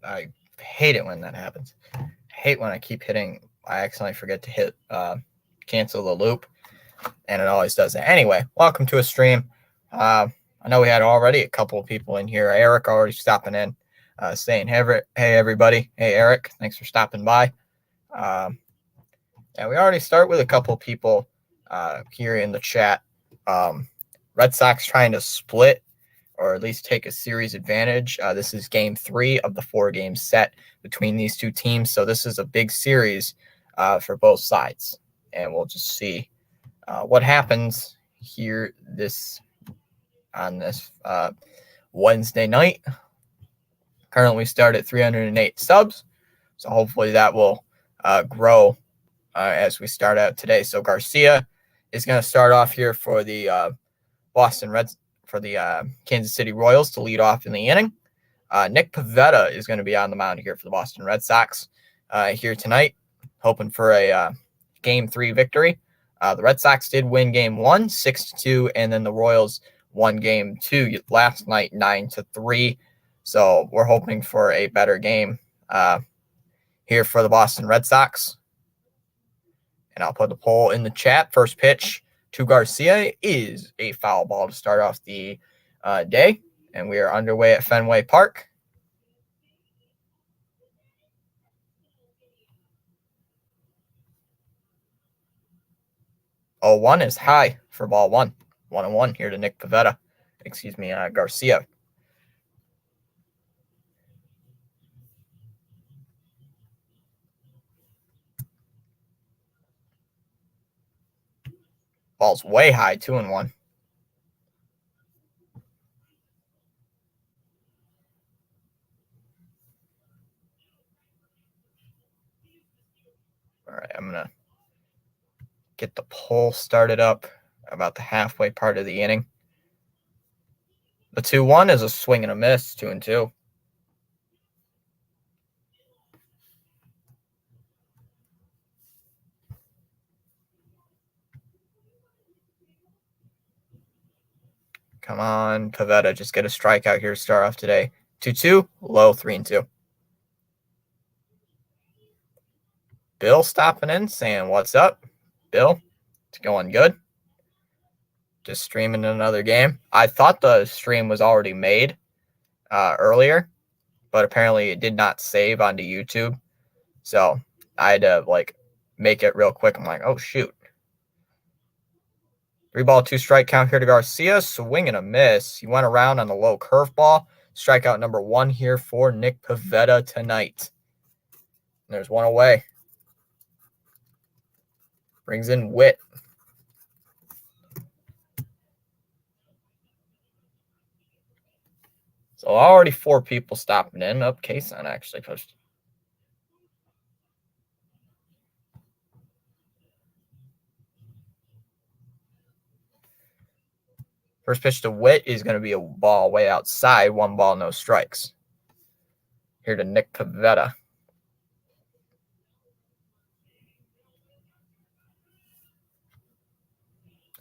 I hate it when that happens. I hate when I keep hitting. I accidentally forget to hit cancel the loop, and it always does that. Anyway, welcome to a stream. I know we had already a couple of people in here. Eric already stopping in, saying, hey, everybody. Hey, Eric, thanks for stopping by. And we already start with a couple of people here in the chat. Red Sox trying to split or at least take a series advantage. This is game 3 of the 4-game set between these two teams. So this is a big series for both sides. And we'll just see what happens here on this Wednesday night. Currently start at 308 subs. So hopefully that will grow as we start out today. So Garcia is going to start off here for the Kansas City Royals to lead off in the inning. Nick Pivetta is going to be on the mound here for the Boston Red Sox here tonight, hoping for a Game 3 victory. The Red Sox did win Game 1, 6-2, and then the Royals won Game 2 last night, 9-3. So we're hoping for a better game here for the Boston Red Sox. And I'll put the poll in the chat. First pitch to Garcia is a foul ball to start off the day. And we are underway at Fenway Park. Oh, 1 is high for ball 1. 1-1 here to Nick Pivetta. Garcia. Ball's way high, 2-1. All right, I'm going to get the poll started up about the halfway part of the inning. The 2-1 is a swing and a miss, 2-2. Come on, Pivetta, just get a strikeout here to start off today. 2-2, low, 3-2. Bill stopping in, saying, "What's up, Bill? It's going good. Just streaming another game." I thought the stream was already made earlier, but apparently it did not save onto YouTube. So I had to make it real quick. I'm like, oh shoot. 3-ball, 2-strike count here to Garcia. Swing and a miss. He went around on the low curveball. Strikeout number 1 here for Nick Pivetta tonight. And there's one away. Brings in Witt. So already 4 people stopping in. Up, Kason actually pushed. First pitch to Witt is going to be a ball way outside. 1 ball, no strikes. Here to Nick Pivetta.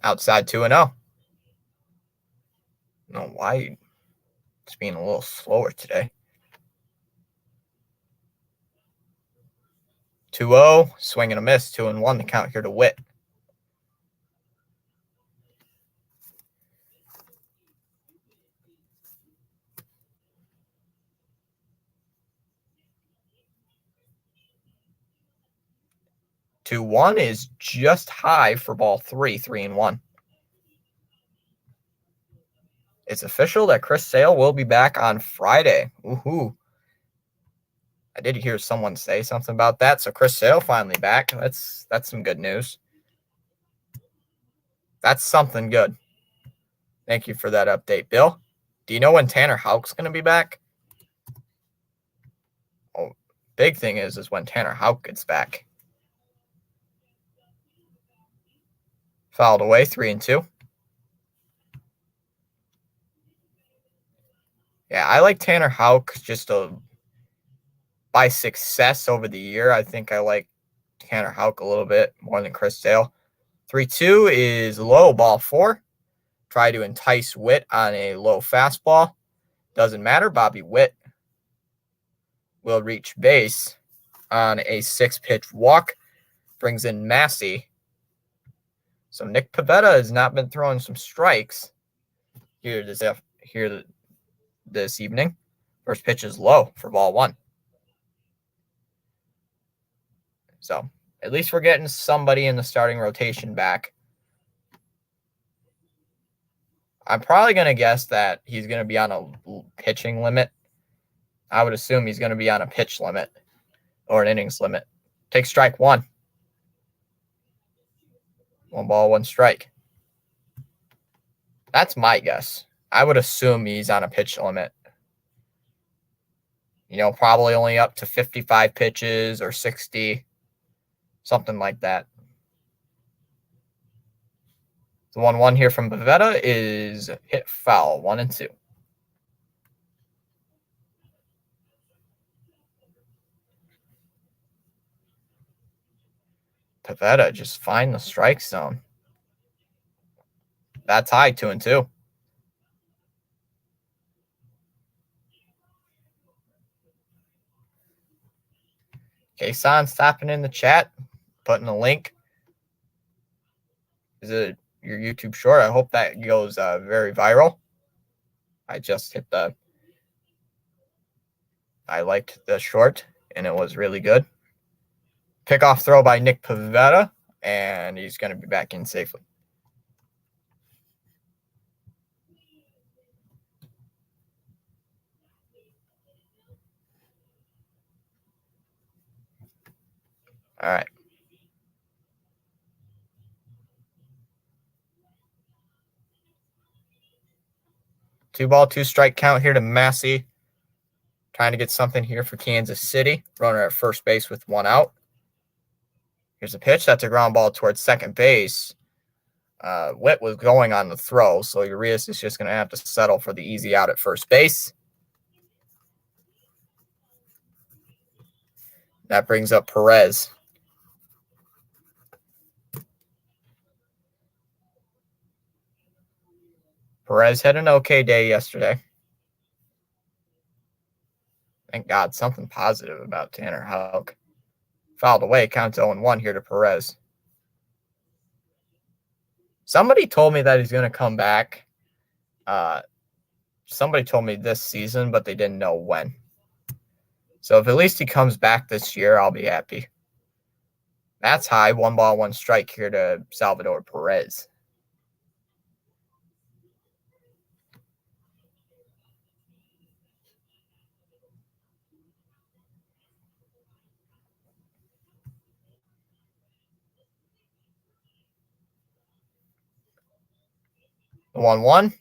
Outside 2-0. I don't know why it's being a little slower today. 2-0, swing and a miss, 2-1 the count here to Witt. Two one is just high for ball 3, 3-1. It's official that Chris Sale will be back on Friday. Woohoo. I did hear someone say something about that. So Chris Sale finally back. That's some good news. That's something good. Thank you for that update, Bill. Do you know when Tanner Houck's going to be back? Oh, big thing is when Tanner Houck gets back. Fouled away, 3-2. Yeah, I like Tanner Houck just by success over the year. I think I like Tanner Houck a little bit more than Chris Sale. 3-2 is low, ball 4. Try to entice Witt on a low fastball. Doesn't matter. Bobby Witt will reach base on a 6-pitch walk. Brings in Massey. So Nick Pivetta has not been throwing some strikes here this evening. First pitch is low for ball 1. So at least we're getting somebody in the starting rotation back. I'm probably going to guess that he's going to be on a pitching limit. I would assume he's going to be on a pitch limit or an innings limit. Take strike 1. 1 ball, 1 strike. That's my guess. I would assume he's on a pitch limit. Probably only up to 55 pitches or 60, something like that. The 1-1 here from Pivetta is hit foul, 1-2. Pivetta just find the strike zone. That's high, 2-2. Kason stopping in the chat, putting a link. Is it your YouTube short? I hope that goes very viral. I liked the short, and it was really good. Pickoff throw by Nick Pivetta, and he's going to be back in safely. All right. 2-ball, 2-strike count here to Massey. Trying to get something here for Kansas City. Runner at first base with 1 out. Here's a pitch. That's a ground ball towards second base. Witt was going on the throw, so Urias is just going to have to settle for the easy out at first base. That brings up Perez. Perez had an okay day yesterday. Thank God, something positive about Tanner Houck. Fouled away, counts 0-1 here to Perez. Somebody told me that he's going to come back. Somebody told me this season, but they didn't know when. So if at least he comes back this year, I'll be happy. That's high. 1 ball, 1 strike here to Salvador Perez. The 1-1.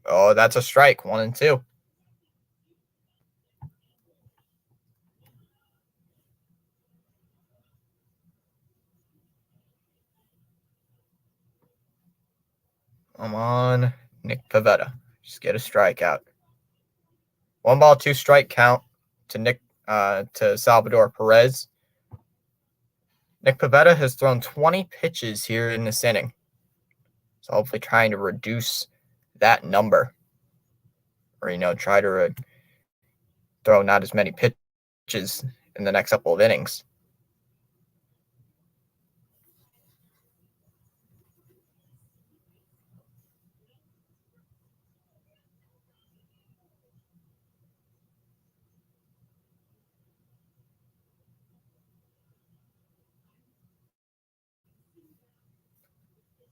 Oh, that's a strike. 1-2. Come on, Nick Pivetta. Just get a strikeout. 1 ball, 2 strike count to Salvador Perez. Nick Pivetta has thrown 20 pitches here in this inning. So hopefully trying to reduce that number. Or, try to throw not as many pitches in the next couple of innings.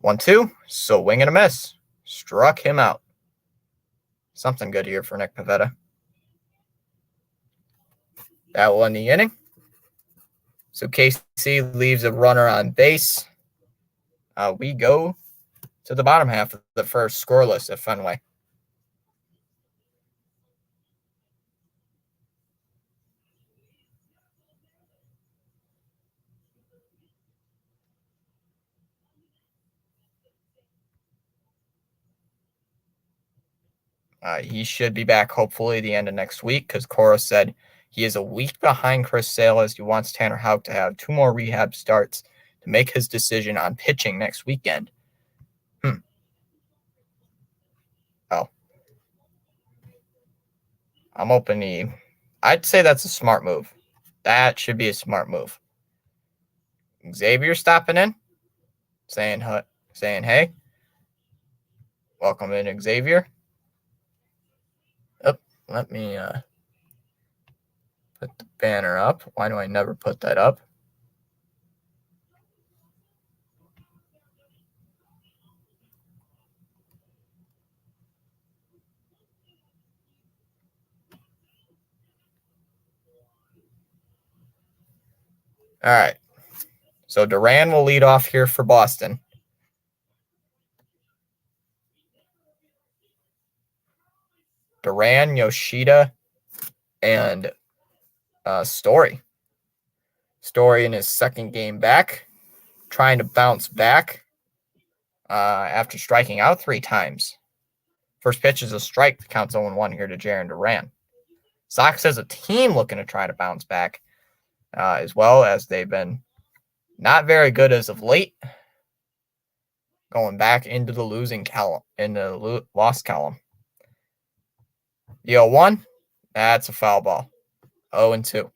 One, two. Swing and a miss. Struck him out. Something good here for Nick Pivetta. That will end the inning. So KC leaves a runner on base. We go to the bottom half of the first, scoreless at Fenway. He should be back hopefully the end of next week because Cora said he is a week behind Chris Sale as he wants Tanner Houck to have 2 more rehab starts to make his decision on pitching next weekend. Oh. I'm hoping I'd say that's a smart move. That should be a smart move. Xavier stopping in, saying hey. Welcome in, Xavier. Let me put the banner up. Why do I never put that up? All right. So Duran will lead off here for Boston. Duran, Yoshida, and Story. Story in his second game back, trying to bounce back after striking out 3 times. First pitch is a strike. The count's 0-1 here to Jarren Duran. Sox as a team looking to try to bounce back as well, as they've been not very good as of late. Going back into the losing column, in the loss column. The 0-1, that's a foul ball. 0-2.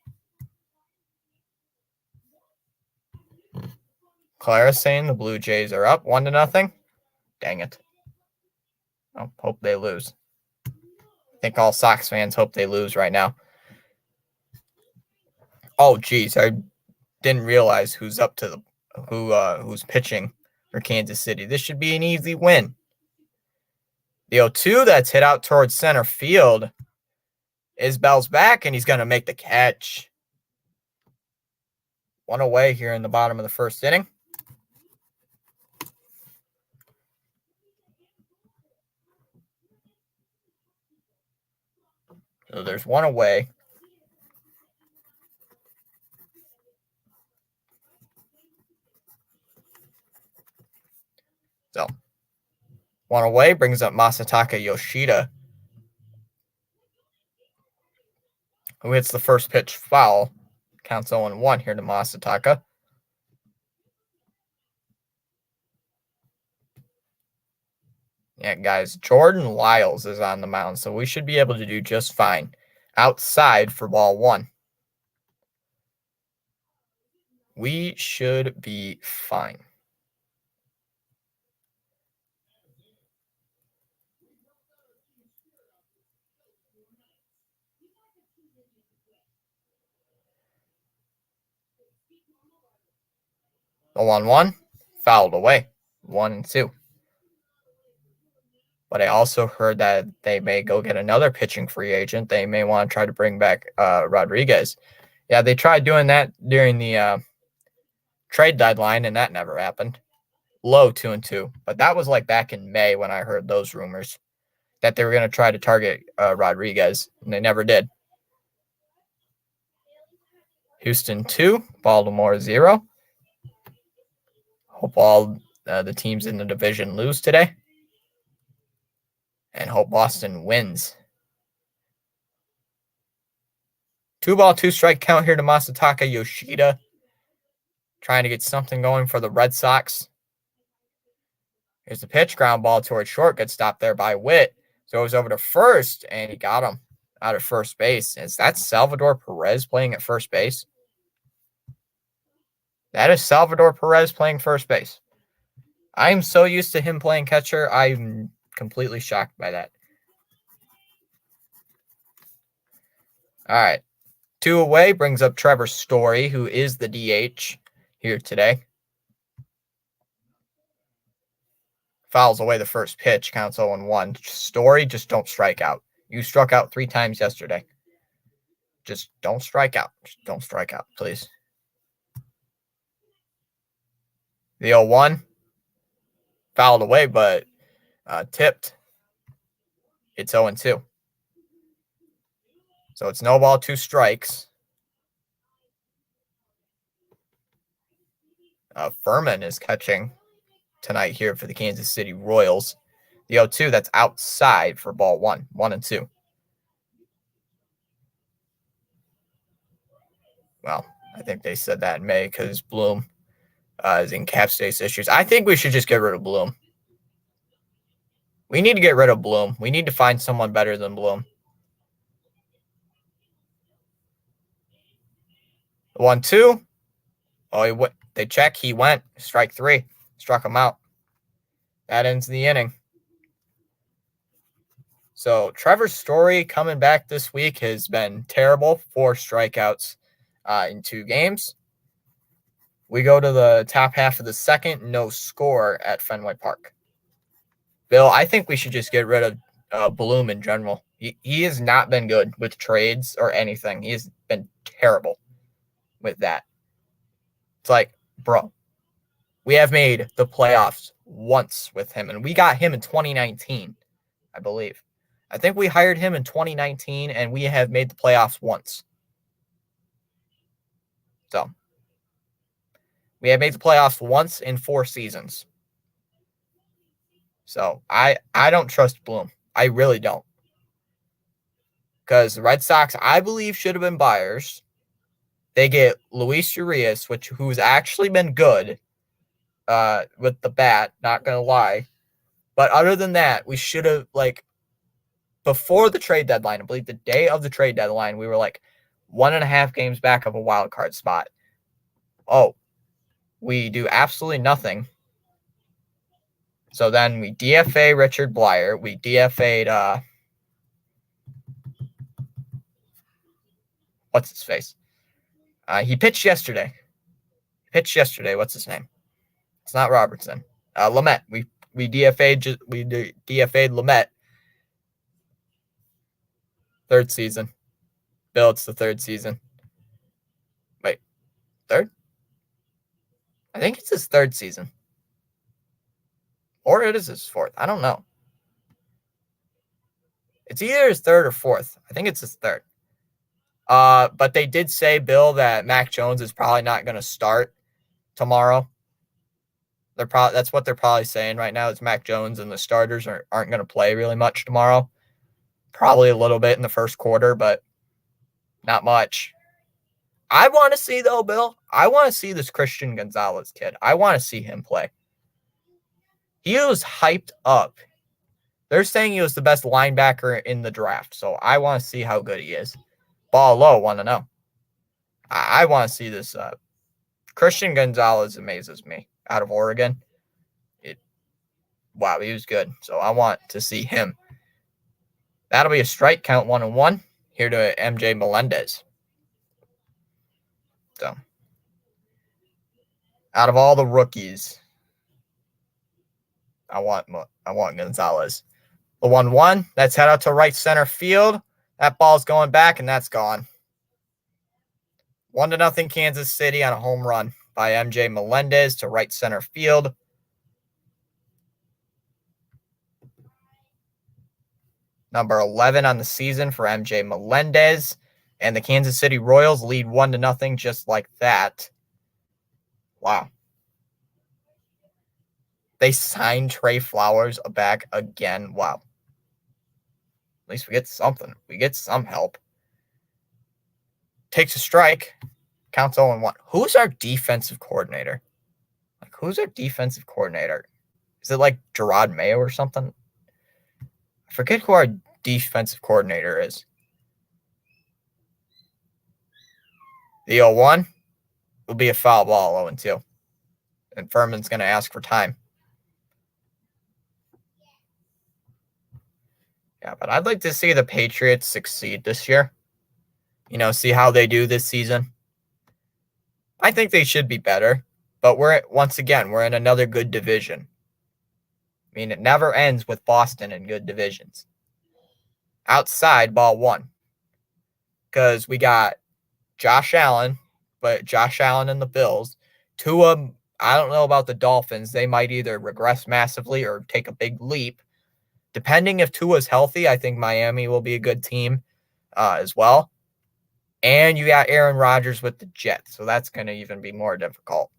Clara saying the Blue Jays are up 1-0. Dang it. I hope they lose. I think all Sox fans hope they lose right now. Oh, geez. I didn't realize who's up to who's pitching for Kansas City. This should be an easy win. The 0-2 that's hit out towards center field. Isbell's back, and he's going to make the catch. 1 away here in the bottom of the first inning. So there's one away. So one away brings up Masataka Yoshida, who hits the first pitch foul. Counts 0-1 here to Masataka. Yeah, guys, Jordan Lyles is on the mound, so we should be able to do just fine. Outside for ball one. We should be fine. The 1-1, fouled away, 1-2. But I also heard that they may go get another pitching free agent. They may want to try to bring back Rodriguez. Yeah, they tried doing that during the trade deadline, and that never happened. Low 2-2. But that was like back in May when I heard those rumors that they were going to try to target Rodriguez, and they never did. Houston 2, Baltimore 0. Hope all the teams in the division lose today. And hope Boston wins. 2-ball, 2-strike count here to Masataka Yoshida. Trying to get something going for the Red Sox. Here's the pitch. Ground ball towards short. Good stop there by Witt. So it was over to first, and he got him out of first base. Is that Salvador Perez playing at first base? That is Salvador Perez playing first base. I'm so used to him playing catcher. I'm completely shocked by that. All right. 2 away brings up Trevor Story, who is the DH here today. Fouls away the first pitch, counts 0-1. Story, just don't strike out. You struck out 3 times yesterday. Just don't strike out. Just don't strike out, please. The 0-1, fouled away, but tipped. It's 0-2. So it's no ball, 2 strikes. Furman is catching tonight here for the Kansas City Royals. The 0-2, that's outside for ball 1, 1-2. Well, I think they said that in May because Bloom is in cap space issues. I think we should just get rid of Bloom. We need to get rid of Bloom. We need to find someone better than Bloom. 1-2. Oh, they check. He went. Strike 3. Struck him out. That ends the inning. So Trevor Story coming back this week has been terrible. 4 strikeouts in 2 games. We go to the top half of the second. No score at Fenway Park. Bill, I think we should just get rid of Bloom in general. He has not been good with trades or anything. He has been terrible with that. It's like, bro, we have made the playoffs once with him, and we got him in 2019, I believe. I think we hired him in 2019, and we have made the playoffs once. So we have made the playoffs once in 4 seasons. So I don't trust Bloom. I really don't. Because the Red Sox, I believe, should have been buyers. They get Luis Urias, who's actually been good with the bat, not going to lie. But other than that, we should have, before the trade deadline, I believe the day of the trade deadline, we were 1.5 games back of a wild card spot. Oh, we do absolutely nothing. So then we DFA Richard Blyer. We DFA'd, what's his face? He pitched yesterday. What's his name? It's not Robertson. Lamet. We DFA'd Lamet. 3rd season. Bill, it's the 3rd season. Wait, 3rd? I think it's his 3rd season. Or it is his 4th. I don't know. It's either his third or fourth. I think it's his third. But they did say, Bill, that Mac Jones is probably not going to start tomorrow. That's what they're probably saying right now is Mac Jones and the starters aren't going to play really much tomorrow. Probably a little bit in the first quarter, but not much. I want to see, though, Bill, I want to see this Christian Gonzalez kid. I want to see him play. He was hyped up. They're saying he was the best linebacker in the draft, so I want to see how good he is. Ball low, want to know. I want to see this. Christian Gonzalez amazes me out of Oregon. Wow, he was good. So I want to see him. That'll be a strike count 1-1 here to MJ Melendez. So out of all the rookies, I want Gonzalez. The 1-1. Let's head out to right center field. That ball's going back, and that's gone. 1-0 Kansas City on a home run by MJ Melendez to right center field. Number 11 on the season for MJ Melendez. And the Kansas City Royals lead 1-0 just like that. Wow. They signed Trey Flowers back again. Wow. At least we get something. We get some help. Takes a strike. Counts 0-1. Who's our defensive coordinator? Like, who's our defensive coordinator? Is it like Gerard Mayo or something? I forget who our defensive coordinator is. The 0-1 will be a foul ball, 0-2. And Furman's going to ask for time. Yeah, but I'd like to see the Patriots succeed this year. You know, see how they do this season. I think they should be better, but once again, we're in another good division. I mean, it never ends with Boston in good divisions. Outside, ball 1. Because we got Josh Allen, but Josh Allen and the Bills. Tua, I don't know about the Dolphins. They might either regress massively or take a big leap. Depending if Tua's healthy, I think Miami will be a good team as well. And you got Aaron Rodgers with the Jets, so that's going to even be more difficult.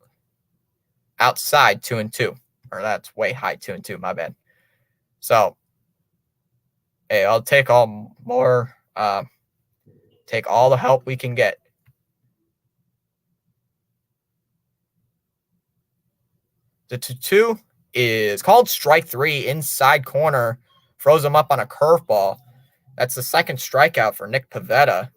Outside, 2-2. Or that's way high, 2-2, my bad. So, hey, I'll take all the help we can get. The 2-2 is called strike 3, inside corner, froze him up on a curveball. That's the second strikeout for Nick Pivetta.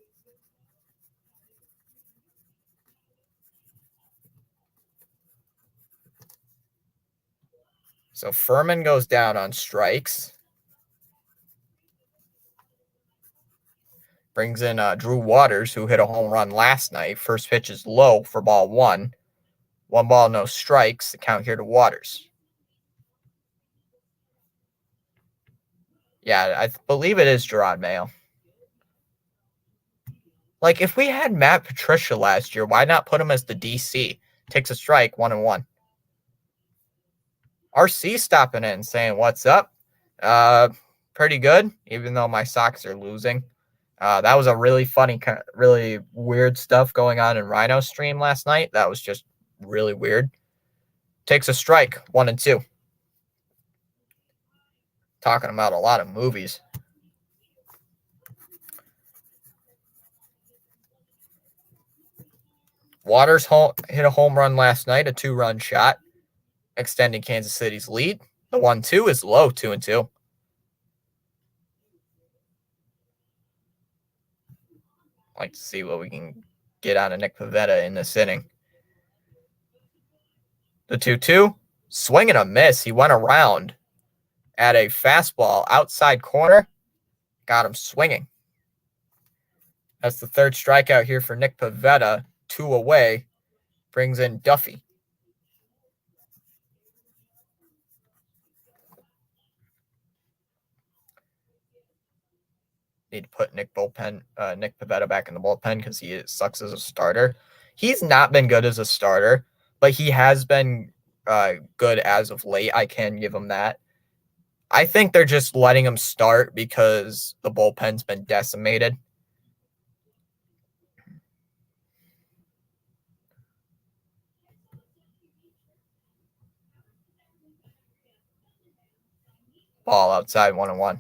So Furman goes down on strikes. Brings in Drew Waters, who hit a home run last night. First pitch is low for ball 1. 1 ball, no strikes. The count here to Waters. Yeah, I believe it is Gerard Mayo. Like, if we had Matt Patricia last year, why not put him as the DC? Takes a strike, 1-1. RC stopping in saying, what's up? Pretty good, even though my Sox are losing. That was a really funny, really weird stuff going on in Rhino stream last night. That was just really weird. Takes a strike, 1-2. Talking about a lot of movies. Waters hit a home run last night, a 2-run shot, extending Kansas City's lead. The 1-2 is low, 2-2. Like to see what we can get out of Nick Pivetta in this inning. The 2-2, swing and a miss. He went around at a fastball outside corner. Got him swinging. That's the third strikeout here for Nick Pivetta. 2 away. Brings in Duffy. Need to put Nick Pivetta back in the bullpen because he sucks as a starter. He's not been good as a starter, but he has been good as of late. I can give him that. I think they're just letting him start because the bullpen's been decimated. Ball outside 1-1.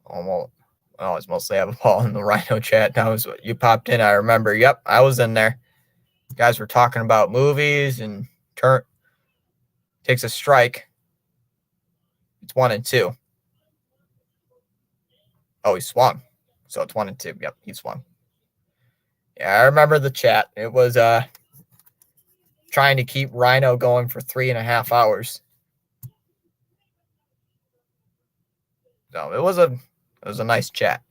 Almost. I always mostly have a ball in the Rhino chat. That was what you popped in. I remember. Yep, I was in there. You guys were talking about movies and takes a strike. It's 1-2. Oh, he swung. So it's 1-2. Yep, he swung. Yeah, I remember the chat. It was trying to keep Rhino going for 3.5 hours. So it was a nice chat.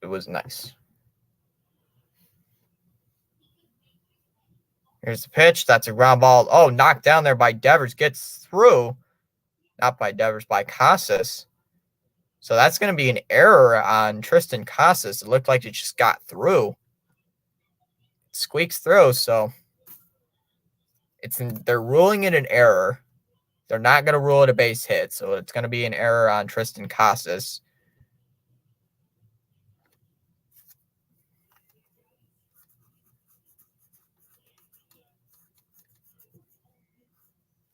It was nice. Here's the pitch. That's a ground ball. Oh, knocked down there by Devers. Gets through. Not by Devers, by Casas. So that's going to be an error on Triston Casas. It looked like it just got through. It squeaks through, so they're ruling it an error. They're not going to rule it a base hit, so it's going to be an error on Triston Casas.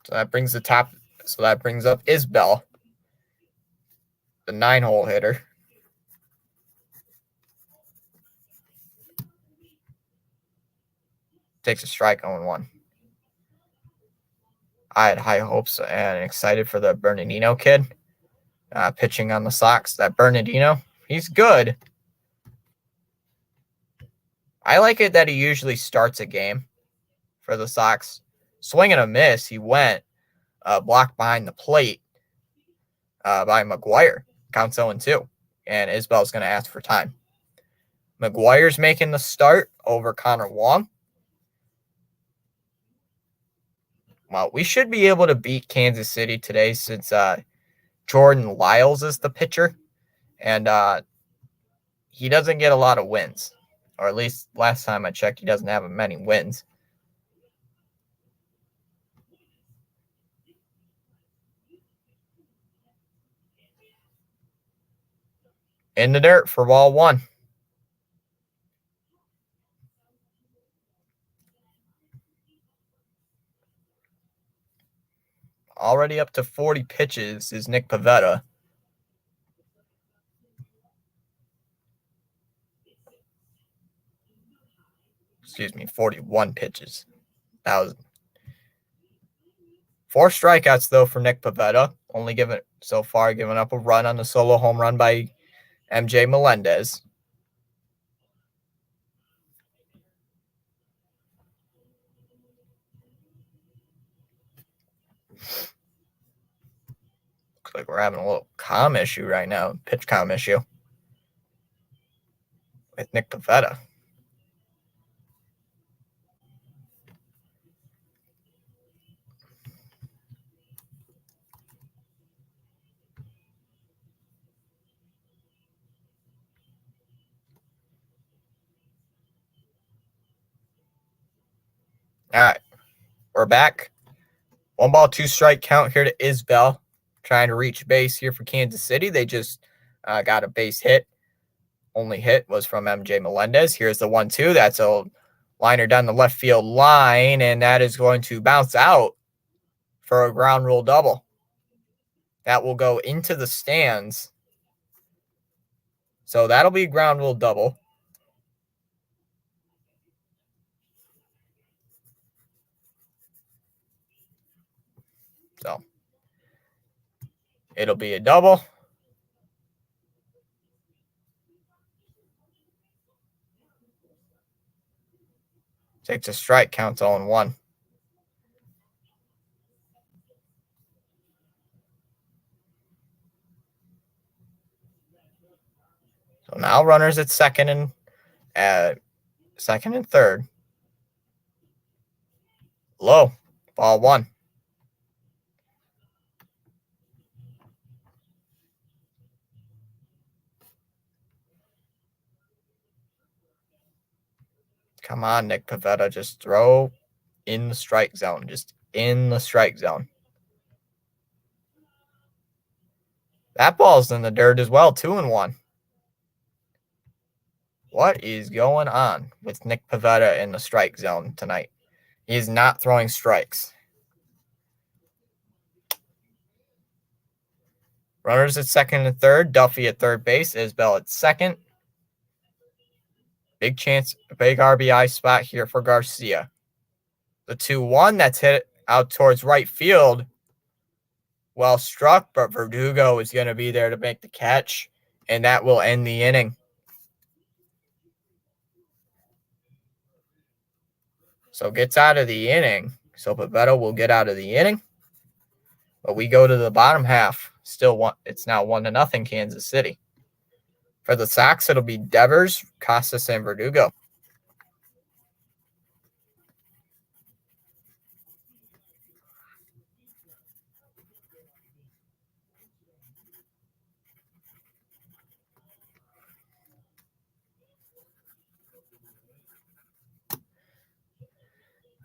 So that brings up Isbell, the 9-hole hitter. Takes a strike, 0-1. I had high hopes and excited for the Bernardino kid pitching on the Sox. That Bernardino, he's good. I like it that he usually starts a game for the Sox. Swing and a miss. He went blocked behind the plate by McGuire. Counts 0-2. And Isbell's going to ask for time. McGuire's making the start over Connor Wong. Well, we should be able to beat Kansas City today since Jordan Lyles is the pitcher. And he doesn't get a lot of wins. Or at least last time I checked, he doesn't have many wins. In the dirt for ball 1. Already up to 40 pitches is Nick Pivetta. Excuse me, 41 pitches. That was 4 strikeouts, though, for Nick Pivetta. Only given up a run on the solo home run by MJ Melendez. Looks like we're having a little comm issue right now, pitch comm issue with Nick Pivetta. All right, we're back. 1 ball, 2 strike count here to Isbell. Trying to reach base here for Kansas City. They just got a base hit. Only hit was from MJ Melendez. Here's the 1-2. That's a liner down the left field line, and that is going to bounce out for a ground rule double. That will go into the stands. So that'll be a ground rule double. So it'll be a double. Takes a strike, counts 0-1. So now runners at second and third. Low, ball 1. Come on, Nick Pivetta, just throw in the strike zone. Just in the strike zone. That ball's in the dirt as well, 2-1. What is going on with Nick Pivetta in the strike zone tonight? He is not throwing strikes. Runners at second and third. Duffy at third base. Isbell at second. Big chance, big RBI spot here for Garcia. The 2-1 that's hit out towards right field. Well struck, but Verdugo is going to be there to make the catch, and that will end the inning. So gets out of the inning. So Pivetta will get out of the inning. But we go to the bottom half. It's now 1-0 Kansas City. For the Sox, it'll be Devers, Casas, and Verdugo.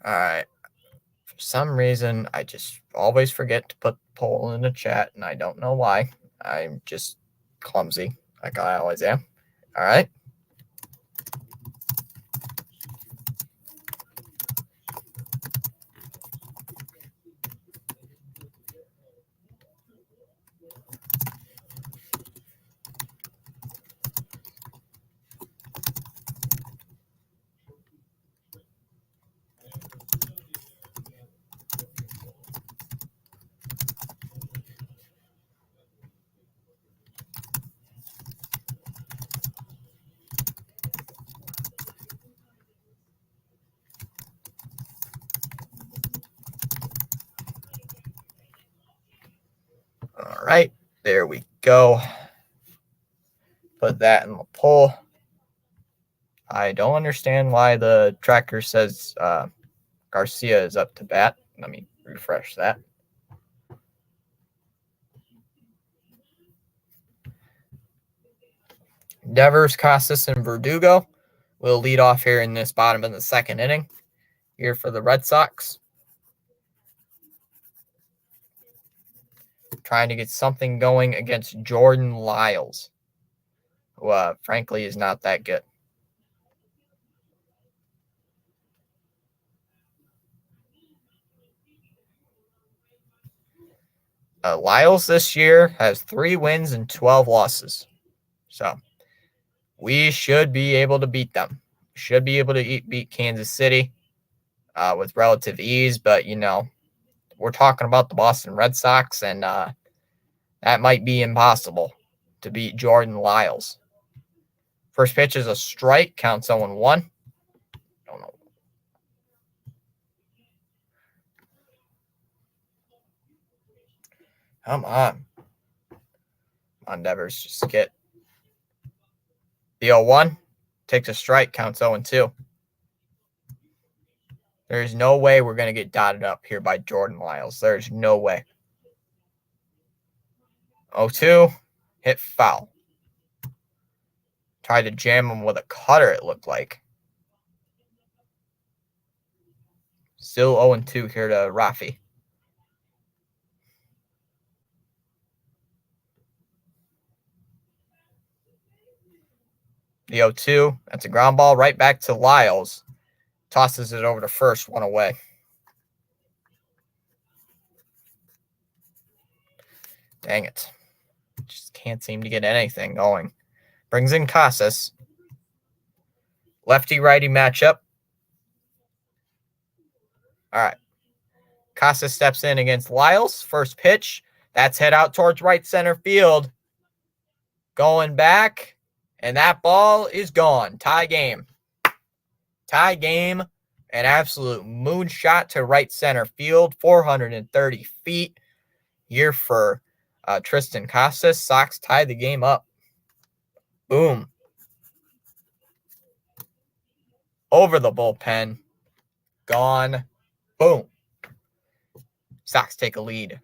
All right. For some reason, I just always forget to put the poll in the chat, and I don't know why. I'm just clumsy, like I always am. All right. All right, there we go. Put that in the poll. I don't understand why the tracker says Garcia is up to bat. Let me refresh that. Devers, Casas, and Verdugo will lead off here in this bottom of the second inning here for the Red Sox. Trying to get something going against Jordan Lyles, who frankly is not that good. Lyles this year has 3 wins and 12 losses. So we should be able to beat them. Should be able to beat Kansas City with relative ease. But, we're talking about the Boston Red Sox, and that might be impossible to beat Jordan Lyles. First pitch is a strike. Counts 0-1. Don't know. Come on. Devers, just get the 0-1. Takes a strike. Counts 0-2. There's no way we're going to get dotted up here by Jordan Lyles. There's no way. 0-2. Hit foul. Tried to jam him with a cutter, it looked like. Still 0-2 here to Rafi. The 0-2. That's a ground ball right back to Lyles. Tosses it over to first, 1 away. Dang it. Just can't seem to get anything going. Brings in Casas. Lefty-righty matchup. All right. Casas steps in against Lyles. First pitch. That's hit out towards right center field. Going back. And that ball is gone. Tie game. Tie game. An absolute moonshot to right center field. 430 feet. Here for Triston Casas. Sox tie the game up. Boom. Over the bullpen. Gone. Boom. Sox take a lead.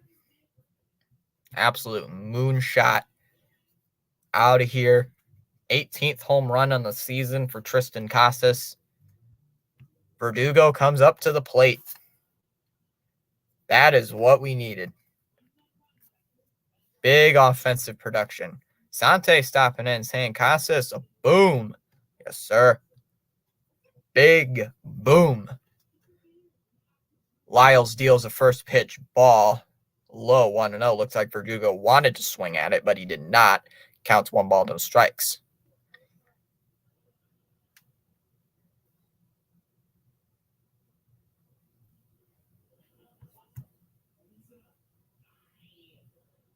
Absolute moonshot out of here. 18th home run on the season for Triston Casas. Verdugo comes up to the plate. That is what we needed. Big offensive production. Sante stopping in, saying Casas, a boom. Yes, sir. Big boom. Lyles deals a first pitch ball. Low 1-0. Looks like Verdugo wanted to swing at it, but he did not. Counts 1 ball, no strikes.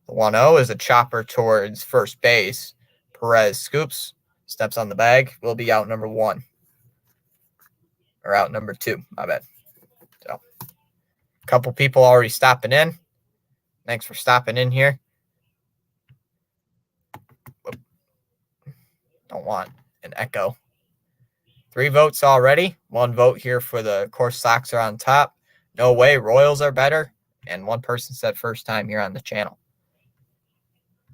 The 1-0 is a chopper towards first base. Perez scoops, steps on the bag. Will be out number 1. Or out number 2, my bad. So, a couple people already stopping in. Thanks for stopping in here. Don't want an echo. 3 votes already. 1 vote here for the course Sox are on top. No way, Royals are better. And 1 person said first time here on the channel.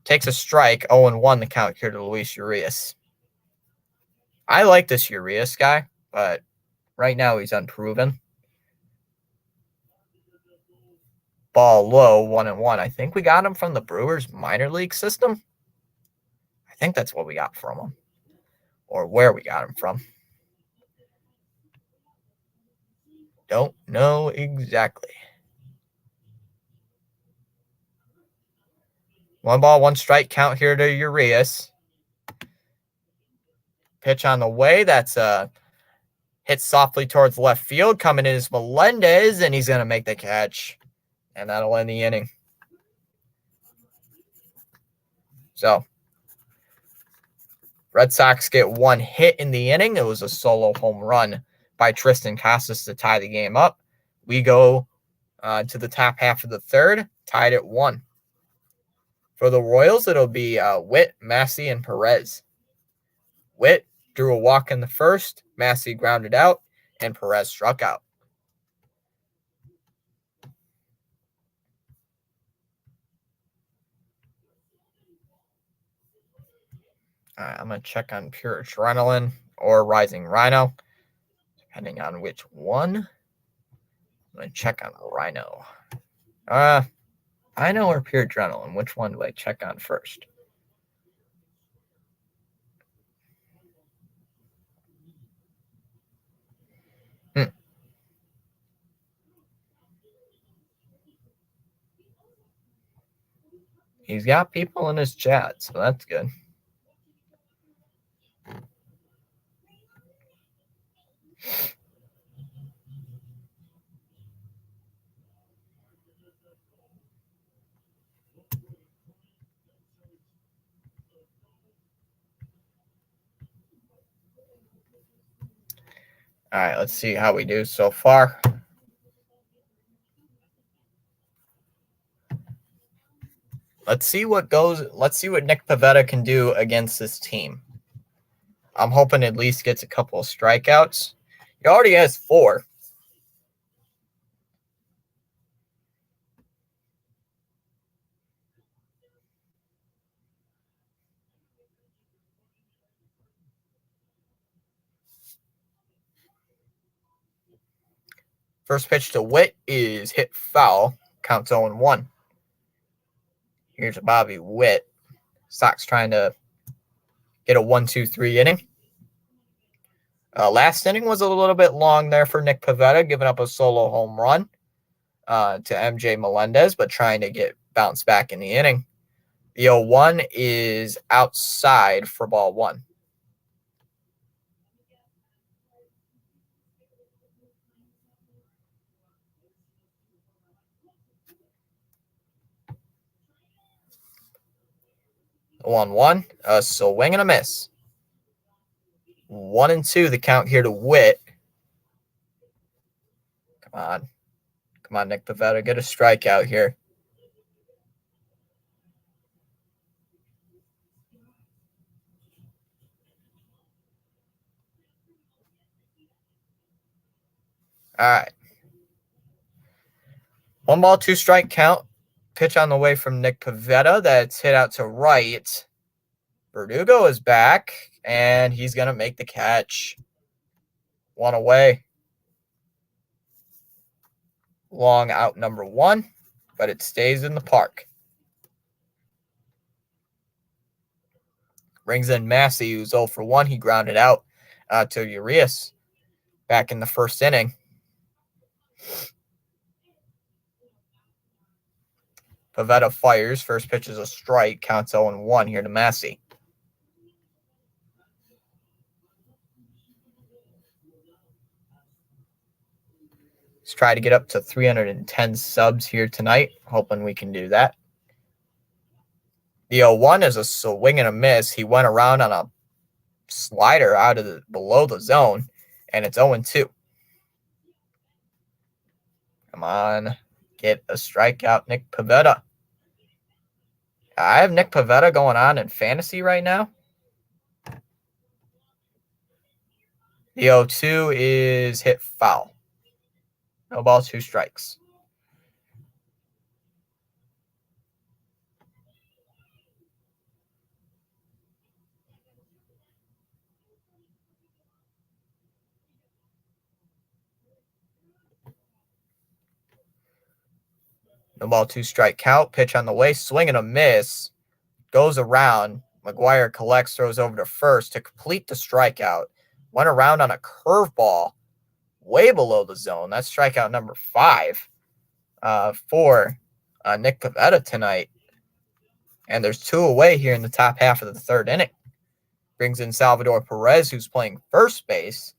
Takes a strike, 0-1 the count here to Luis Urias. I like this Urias guy, but right now he's unproven. Ball low, 1-1. I think we got him from the Brewers minor league system. I think that's what we got from him. Or where we got him from. Don't know exactly. 1 ball, 1 strike count here to Urias. Pitch on the way. That's hit softly towards left field. Coming in is Melendez, and he's going to make the catch. And that'll end the inning. So, Red Sox get 1 hit in the inning. It was a solo home run by Triston Casas to tie the game up. We go to the top half of the 3rd, tied at 1. For the Royals, it'll be Witt, Massey, and Perez. Witt drew a walk in the 1st, Massey grounded out, and Perez struck out. All right, I'm going to check on Pure Adrenaline or Rising Rhino, depending on which one. I'm going to check on Rhino. Rhino or Pure Adrenaline? Which one do I check on first? He's got people in his chat, so that's good. All right, let's see how we do so far. Let's see what Nick Pivetta can do against this team. I'm hoping at least gets a couple of strikeouts. He already has 4. First pitch to Witt is hit foul. Counts 0-1. Here's a Bobby Witt. Sox trying to get a 1-2-3 inning. Last inning was a little bit long there for Nick Pivetta, giving up a solo home run to MJ Melendez, but trying to get bounced back in the inning. The 0-1 is outside for ball 1. The 1-1, swing and a miss. 1-2 the count here to Witt. Come on, Nick Pivetta, get a strikeout here. All right. 1 ball, 2 strike count. Pitch on the way from Nick Pivetta. That's hit out to right. Verdugo is back, and he's going to make the catch. 1 away. Long out number 1, but it stays in the park. Brings in Massey, who's 0 for 1. He grounded out to Urias back in the first inning. Pivetta fires. First pitch is a strike. Counts 0-1 here to Massey. Let's try to get up to 310 subs here tonight. Hoping we can do that. The 0-1 is a swing and a miss. He went around on a slider out of below the zone, and it's 0-2. Come on, get a strikeout, Nick Pivetta. I have Nick Pivetta going on in fantasy right now. The 0-2 is hit foul. No ball, 2 strikes. No ball, 2 strike count. Pitch on the way. Swing and a miss. Goes around. McGuire collects, throws over to first to complete the strikeout. Went around on a curveball way below the zone. That's strikeout number 5 for Nick Pivetta tonight. And there's 2 away here in the top half of the 3rd inning. Brings in Salvador Perez, who's playing first base,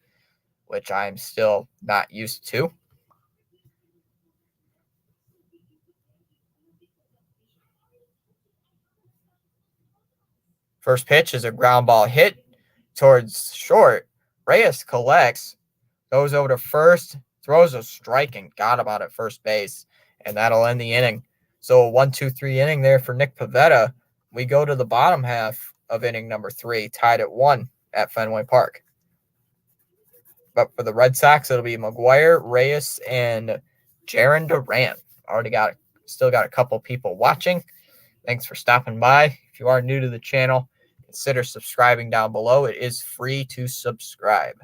which I'm still not used to. First pitch is a ground ball hit towards short. Reyes collects, goes over to first, throws a strike, and got him out at first base. And that'll end the inning. So a 1-2-3 inning there for Nick Pivetta. We go to the bottom half of inning number 3, tied at 1 at Fenway Park. But for the Red Sox, it'll be McGuire, Reyes, and Jarren Duran. Still got a couple people watching. Thanks for stopping by. If you are new to the channel, consider subscribing down below. It is free to subscribe.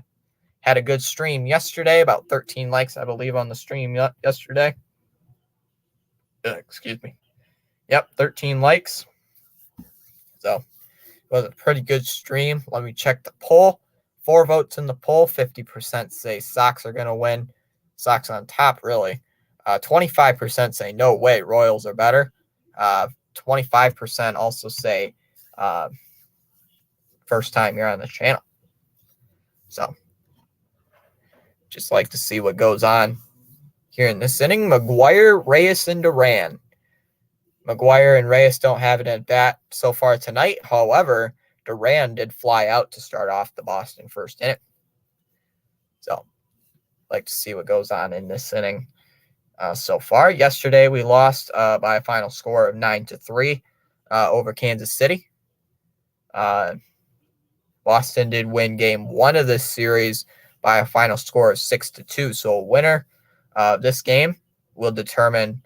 Had a good stream yesterday, about 13 likes, I believe, on the stream yesterday. Excuse me. Yep, 13 likes. So it was a pretty good stream. Let me check the poll. 4 votes in the poll. 50% say Sox are going to win. Sox on top, really. 25% say no way, Royals are better. 25% also say first time you're on the channel. So just like to see what goes on here in this inning. McGuire, Reyes, and Duran. McGuire and Reyes don't have it at bat so far tonight. However, Duran did fly out to start off the Boston first inning. So like to see what goes on in this inning so far. Yesterday, we lost by a final score of 9-3 over Kansas City. Boston did win game 1 of this series by a final score of 6-2. So a winner of this game will determine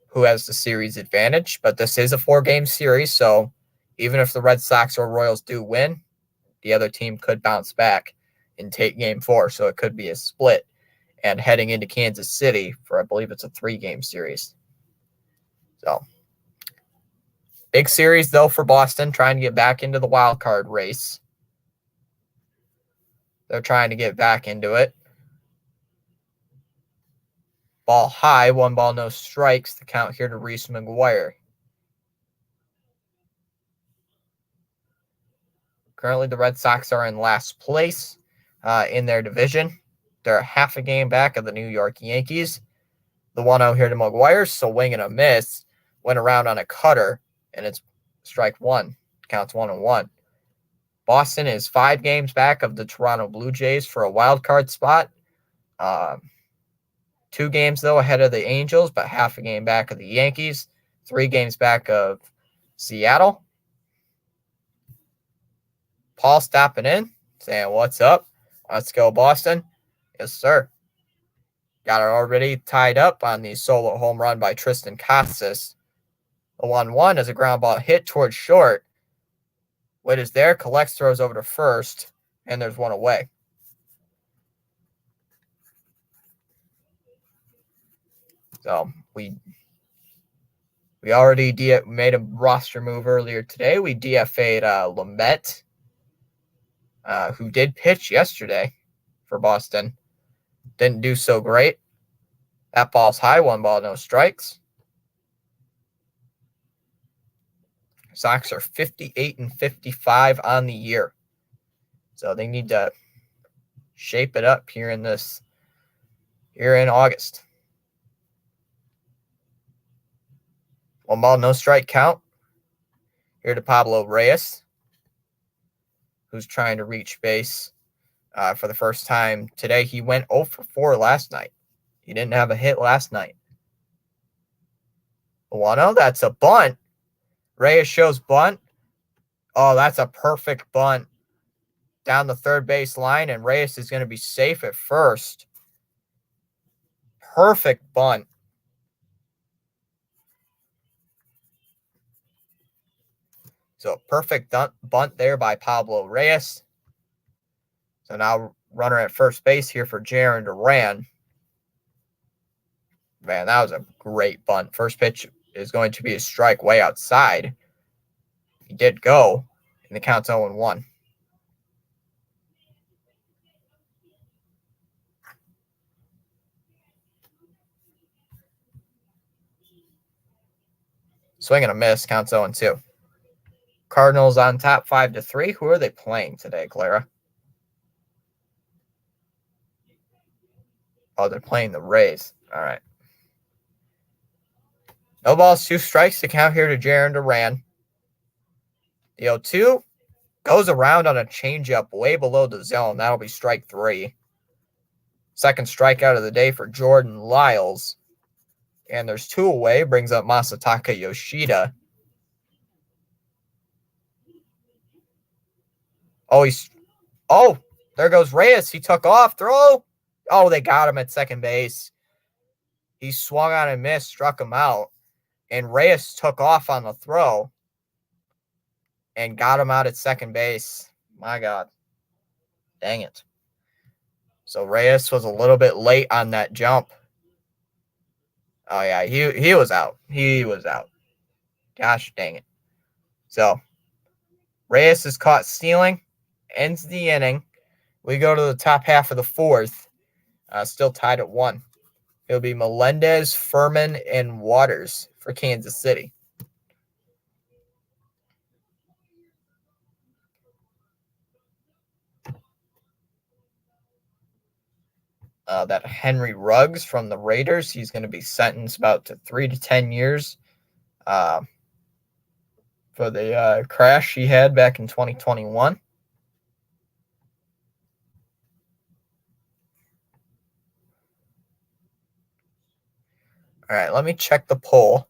who has the series advantage. But this is a 4-game series, so even if the Red Sox or Royals do win, the other team could bounce back and take game 4. So it could be a split. And heading into Kansas City for, I believe it's a 3-game series. So big series, though, for Boston, trying to get back into the wild card race. They're trying to get back into it. Ball high, 1 ball, no strikes. The count here to Reese McGuire. Currently, the Red Sox are in last place in their division. They're half a game back of the New York Yankees. The 1-0 here to McGuire, swing and a miss. Went around on a cutter, and it's strike 1. Counts 1-1. Boston is 5 games back of the Toronto Blue Jays for a wild card spot. 2 games, though, ahead of the Angels, but half a game back of the Yankees. 3 games back of Seattle. Paul stopping in, saying, "What's up? Let's go, Boston." Yes, sir. Got it already tied up on the solo home run by Tristan Casas. The 1-1 is a ground ball hit towards short. Witt is there, collects, throws over to first, and there's 1 away. So we We already made a roster move earlier today. We DFA'd Lamet, who did pitch yesterday for Boston. Didn't do so great. That ball's high, 1 ball, no strikes. Sox are 58-55 on the year. So they need to shape it up here in August. 1 ball, no strike count. Here to Pablo Reyes, who's trying to reach base for the first time today. He went 0 for 4 last night. He didn't have a hit last night. 1-0, that's a bunt. Reyes shows bunt. Oh, that's a perfect bunt down the third base line, and Reyes is going to be safe at first. Perfect bunt. So perfect bunt there by Pablo Reyes. So now runner at first base here for Jarren Duran. Man, that was a great bunt. First pitch is going to be a strike way outside. He did go, and the count's 0-1. Swing and a miss, counts 0-2. Cardinals on top 5-3. Who are they playing today, Clara? Oh, they're playing the Rays. All right. No balls, 2 strikes to count here to Jarren Duran. The 0-2 goes around on a changeup way below the zone. That'll be strike 3. Second strikeout of the day for Jordan Lyles. And there's 2 away. Brings up Masataka Yoshida. Oh, there goes Reyes. He took off. Throw. Oh, they got him at second base. He swung on and missed, struck him out. And Reyes took off on the throw and got him out at second base. My God. Dang it. So Reyes was a little bit late on that jump. Oh, yeah, he was out. He was out. Gosh dang it. So Reyes is caught stealing. Ends the inning. We go to the top half of the 4th. Still tied at 1. It'll be Melendez, Furman, and Waters for Kansas City. That Henry Ruggs from the Raiders, he's going to be sentenced about to 3 to 10 years for the crash he had back in 2021. All right, let me check the poll.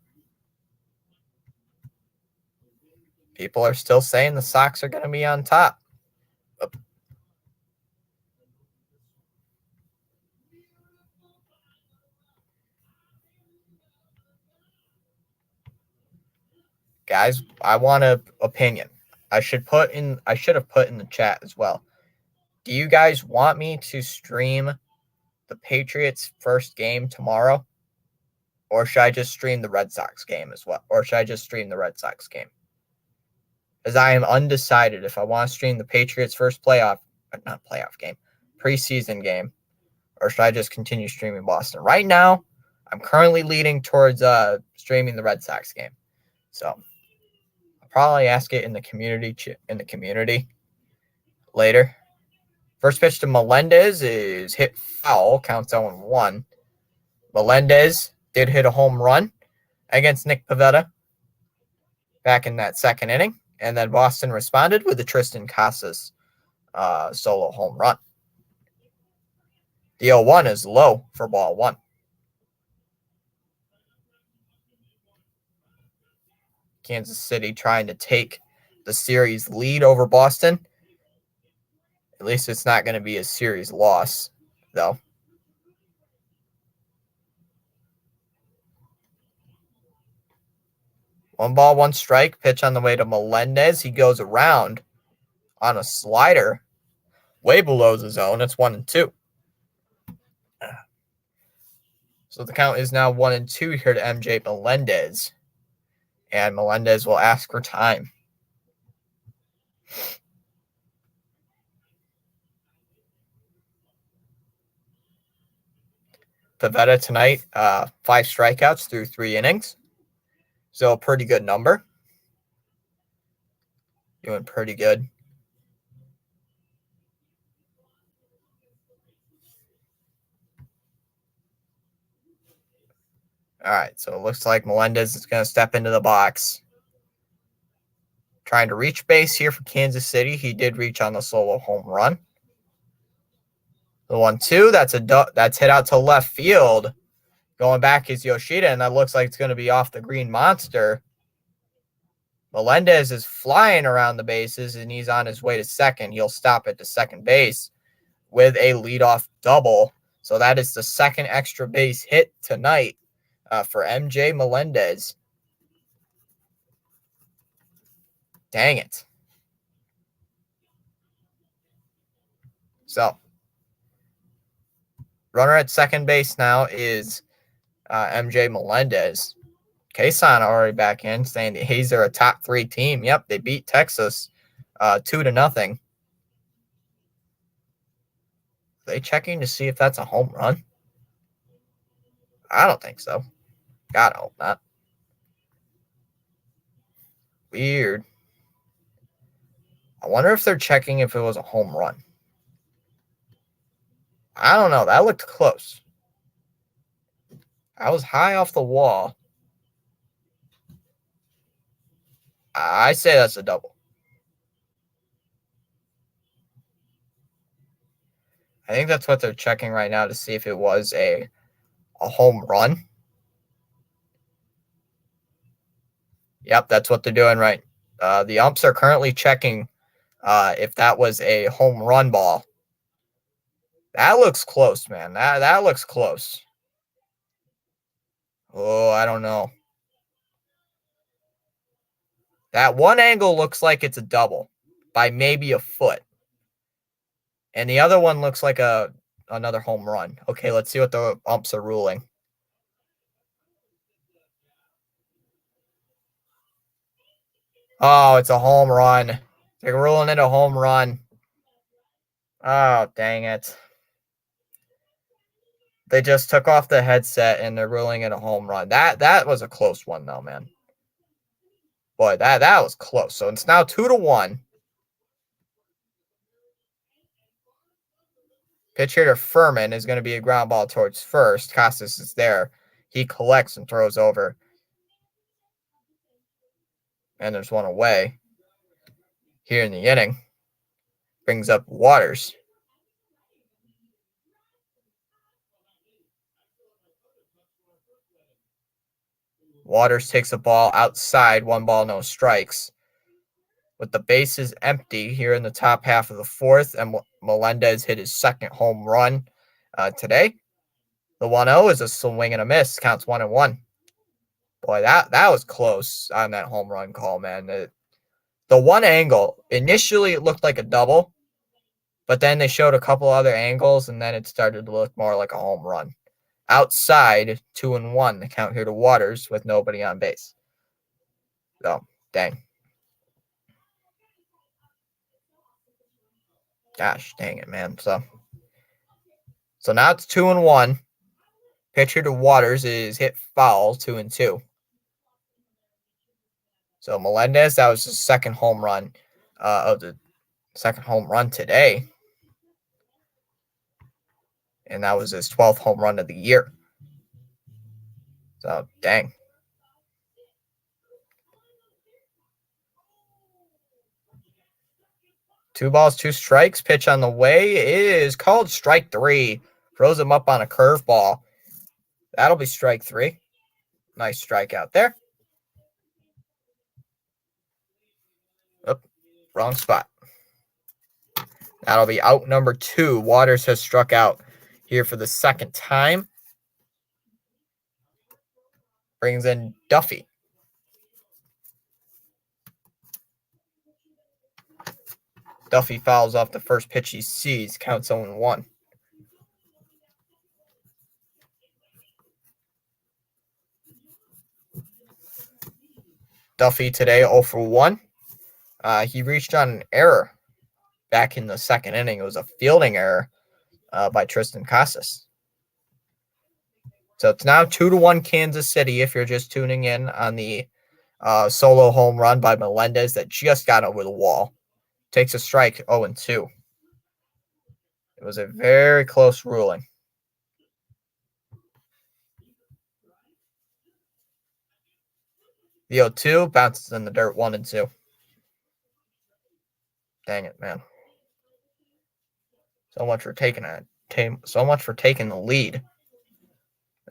People are still saying the Sox are going to be on top. Guys, I want an opinion. I should have put in the chat as well. Do you guys want me to stream the Patriots' first game tomorrow? Or should I just stream the Red Sox game as well? Or should I just stream the Red Sox game? As I am undecided if I want to stream the Patriots' first preseason game, or should I just continue streaming Boston? Right now, I'm currently leaning towards streaming the Red Sox game. So I'll probably ask it in the community later. First pitch to Melendez is hit foul, counts 0-1. Melendez did hit a home run against Nick Pivetta back in that second inning. And then Boston responded with the Tristan Casas solo home run. The 0-1 is low for ball 1. Kansas City trying to take the series lead over Boston. At least it's not going to be a series loss, though. One ball, 1 strike. Pitch on the way to Melendez. He goes around on a slider way below the zone. It's 1-2. So the count is now 1-2 here to MJ Melendez. And Melendez will ask for time. Pivetta tonight, 5 strikeouts through 3 innings. So a pretty good number. Doing pretty good. All right, so it looks like Melendez is going to step into the box. Trying to reach base here for Kansas City. He did reach on the solo home run. The 1-2, that's hit out to left field. Going back is Yoshida, and that looks like it's going to be off the green monster. Melendez is flying around the bases, and he's on his way to second. He'll stop at the second base with a leadoff double. So that is the second extra base hit tonight for MJ Melendez. Dang it. So, runner at second base now is MJ Melendez. Kason already back in, saying that Hayes are a top 3 team. Yep, they beat Texas 2-0. Are they checking to see if that's a home run? I don't think so. God, I hope not. Weird. I wonder if they're checking if it was a home run. I don't know. That looked close. I was high off the wall. I say that's a double. I think that's what they're checking right now to see if it was a home run. Yep, that's what they're doing right. The umps are currently checking if that was a home run ball. That looks close, man. That looks close. Oh, I don't know. That one angle looks like it's a double by maybe a foot. And the other one looks like another home run. Okay, let's see what the umps are ruling. Oh, it's a home run. They're ruling it a home run. Oh, dang it. They just took off the headset and they're ruling it a home run. That was a close one though, man. Boy, that was close. So it's now 2-1. Pitch hitter Furman is going to be a ground ball towards first. Costas is there. He collects and throws over. And there's one away. Here in the inning. Brings up Waters. Waters takes a ball outside. 1 ball, no strikes. With the bases empty here in the top half of the 4th, and Melendez hit his second home run today. The 1-0 is a swing and a miss. Counts 1-1. Boy, that was close on that home run call, man. The one angle, initially it looked like a double, but then they showed a couple other angles, and then it started to look more like a home run. Outside, 2-1. The count here to Waters with nobody on base. So, dang. Gosh, dang it, man. So now it's 2-1. Pitcher to Waters is hit foul, 2-2. So Melendez, that was his second home run today. And that was his 12th home run of the year. So, dang. Two balls, 2 strikes. Pitch on the way is called strike 3. Throws him up on a curveball. That'll be strike 3. Nice strikeout there. Oop, wrong spot. That'll be out number 2. Waters has struck out here for the second time. Brings in Duffy. Duffy fouls off the first pitch he sees. Counts 0-1. Duffy today 0 for 1. He reached on an error back in the second inning. It was a fielding error by Triston Casas. So it's now 2-1 Kansas City if you're just tuning in on the solo home run by Melendez that just got over the wall. Takes a strike 0-2. It was a very close ruling. The 0-2 bounces in the dirt 1-2. Dang it, man. So much for taking the lead.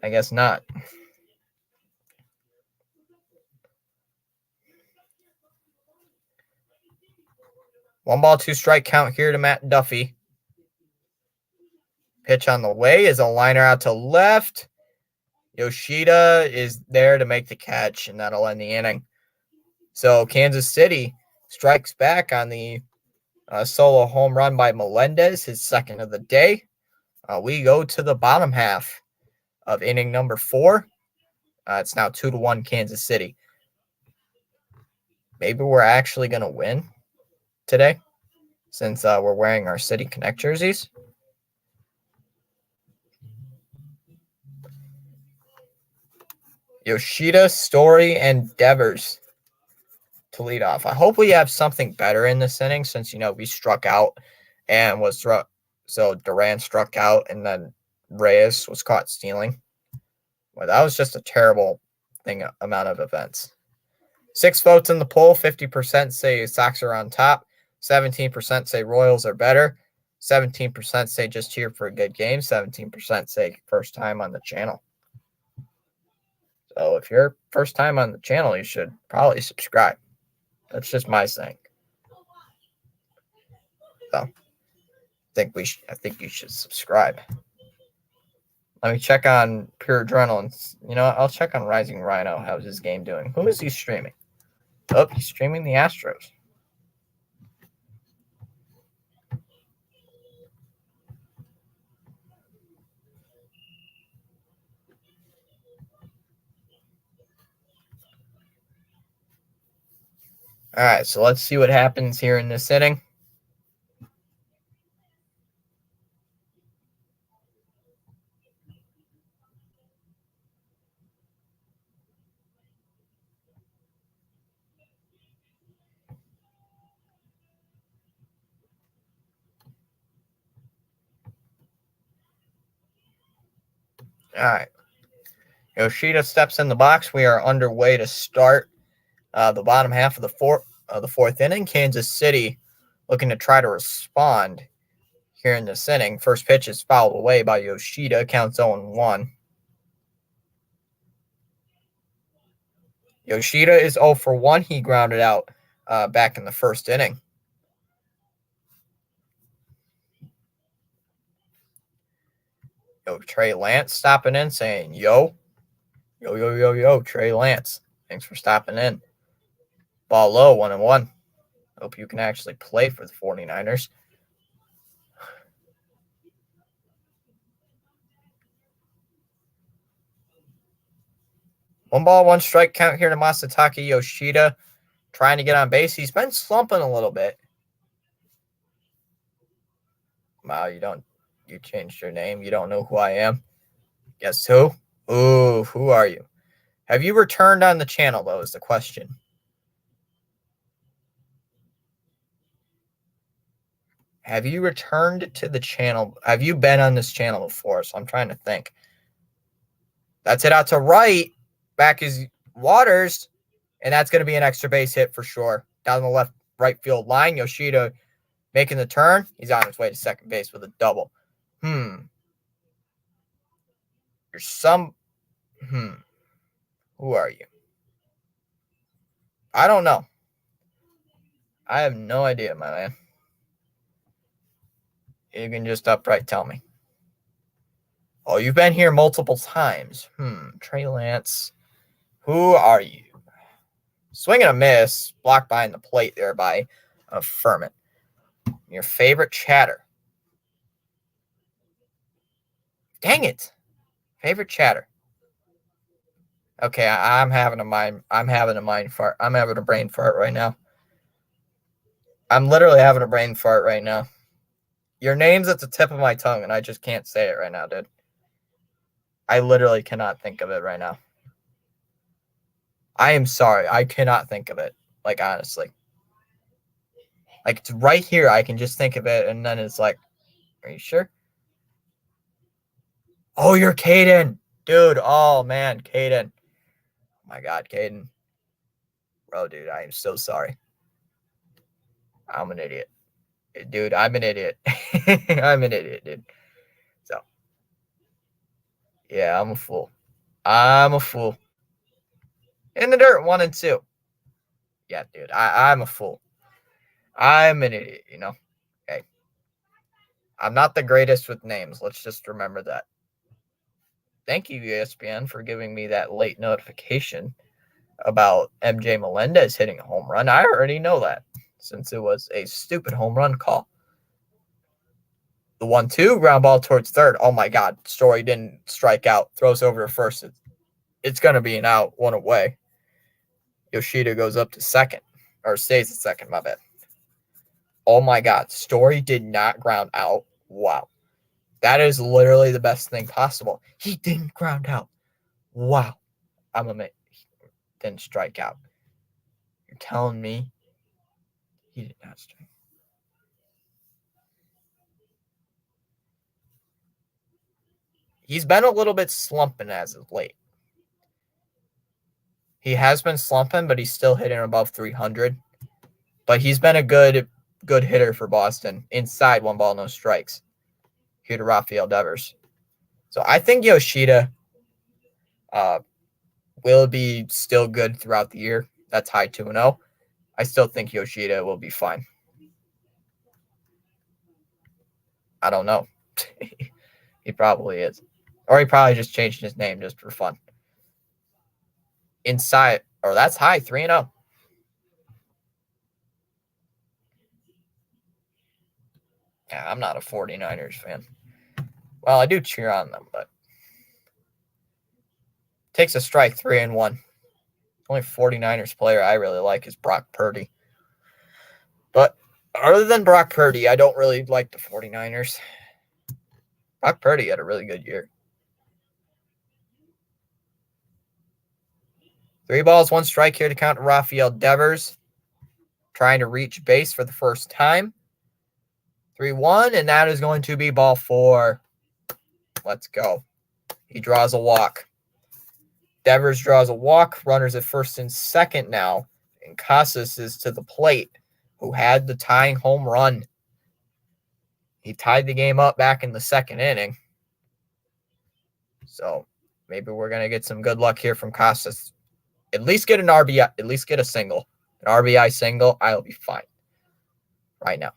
I guess not. One ball, two strike count here to Matt Duffy. Pitch on the way is a liner out to left. Yoshida is there to make the catch, and that'll end the inning. So Kansas City strikes back on the solo home run by Melendez, his second of the day. We go to the bottom half of inning number 4. It's now 2-1 Kansas City. Maybe we're actually going to win today since we're wearing our City Connect jerseys. Yoshida, Story, and Devers to lead off. I hope we have something better in this inning since, we struck out and so Duran struck out and then Reyes was caught stealing. Well, that was just a terrible amount of events. 6 votes in the poll. 50% say Sox are on top. 17% say Royals are better. 17% say just here for a good game. 17% say first time on the channel. So if you're first time on the channel, you should probably subscribe. That's just my saying. So I think you should subscribe. Let me check on Pure Adrenaline. I'll check on Rising Rhino. How's his game doing? Who is he streaming? Oh, he's streaming the Astros. All right, so let's see what happens here in this inning. All right. Yoshida steps in the box. We are underway to start the bottom half of the fourth inning. Kansas City looking to try to respond here in this inning. First pitch is fouled away by Yoshida. Counts 0-1. Yoshida is 0 for 1. He grounded out back in the first inning. Trey Lance stopping in saying, yo, Trey Lance. Thanks for stopping in. Ball low, 1-1. Hope you can actually play for the 49ers. One ball, one strike count here to Masataka Yoshida. Trying to get on base. He's been slumping a little bit. Wow, you changed your name. You don't know who I am. Guess who? Ooh, who are you? Have you returned on the channel, though, is the question. Have you returned to the channel? Have you been on this channel before? So I'm trying to think. That's it out to right. Back is Waters. And that's going to be an extra base hit for sure. Down the right field line. Yoshida making the turn. He's on his way to second base with a double. Who are you? I don't know. I have no idea, my man. You can just upright tell me. Oh, you've been here multiple times. Trey Lance. Who are you? Swing and a miss. Blocked behind the plate there by Furman. Your favorite chatter. Dang it. Favorite chatter. Okay, I'm having a mind fart. I'm having a brain fart right now. I'm literally having a brain fart right now. Your name's at the tip of my tongue, and I just can't say it right now, dude. I literally cannot think of it right now. I am sorry. I cannot think of it. Like, honestly. Like, it's right here. I can just think of it, and then it's like, are you sure? Oh, you're Caden. Dude, oh, man, Caden. Oh, my God, Caden. Bro, dude, I am so sorry. I'm an idiot. Dude, I'm an idiot. I'm an idiot, dude. So, yeah, I'm a fool. I'm a fool. In the dirt, 1 and 2. Yeah, dude, I'm a fool. I'm an idiot, you know? Okay. I'm not the greatest with names. Let's just remember that. Thank you, ESPN, for giving me that late notification about MJ Melendez hitting a home run. I already know that since it was a stupid home run call. The 1-2 ground ball towards third. Oh my God. Story didn't strike out. Throws over to first. It's going to be an out, 1 away. Yoshida goes up to second, or stays at second, my bad. Oh my God. Story did not ground out. Wow. That is literally the best thing possible. He didn't ground out. Wow. I'm amazed. He didn't strike out. You're telling me he did not strike. He's been a little bit slumping as of late. He has been slumping, but he's still hitting above 300. But he's been a good hitter for Boston. Inside, 1 ball, no strikes. Here to Rafael Devers. So I think Yoshida will be still good throughout the year. That's high 2-0. I still think Yoshida will be fine. I don't know. He probably is. Or he probably just changed his name just for fun. Inside, or that's high, 3-0. Yeah, I'm not a 49ers fan. Well, I do cheer on them, but takes a strike, 3-1. Only 49ers player I really like is Brock Purdy. But other than Brock Purdy, I don't really like the 49ers. Brock Purdy had a really good year. 3 balls, 1 strike here to count to Rafael Devers. Trying to reach base for the first time. 3-1, and that is going to be ball 4. Let's go. He draws a walk. Devers draws a walk. Runners at first and second now. And Casas is to the plate, who had the tying home run. He tied the game up back in the second inning. So maybe we're going to get some good luck here from Casas. At least get an RBI, at least get a single. An RBI single, I'll be fine right now.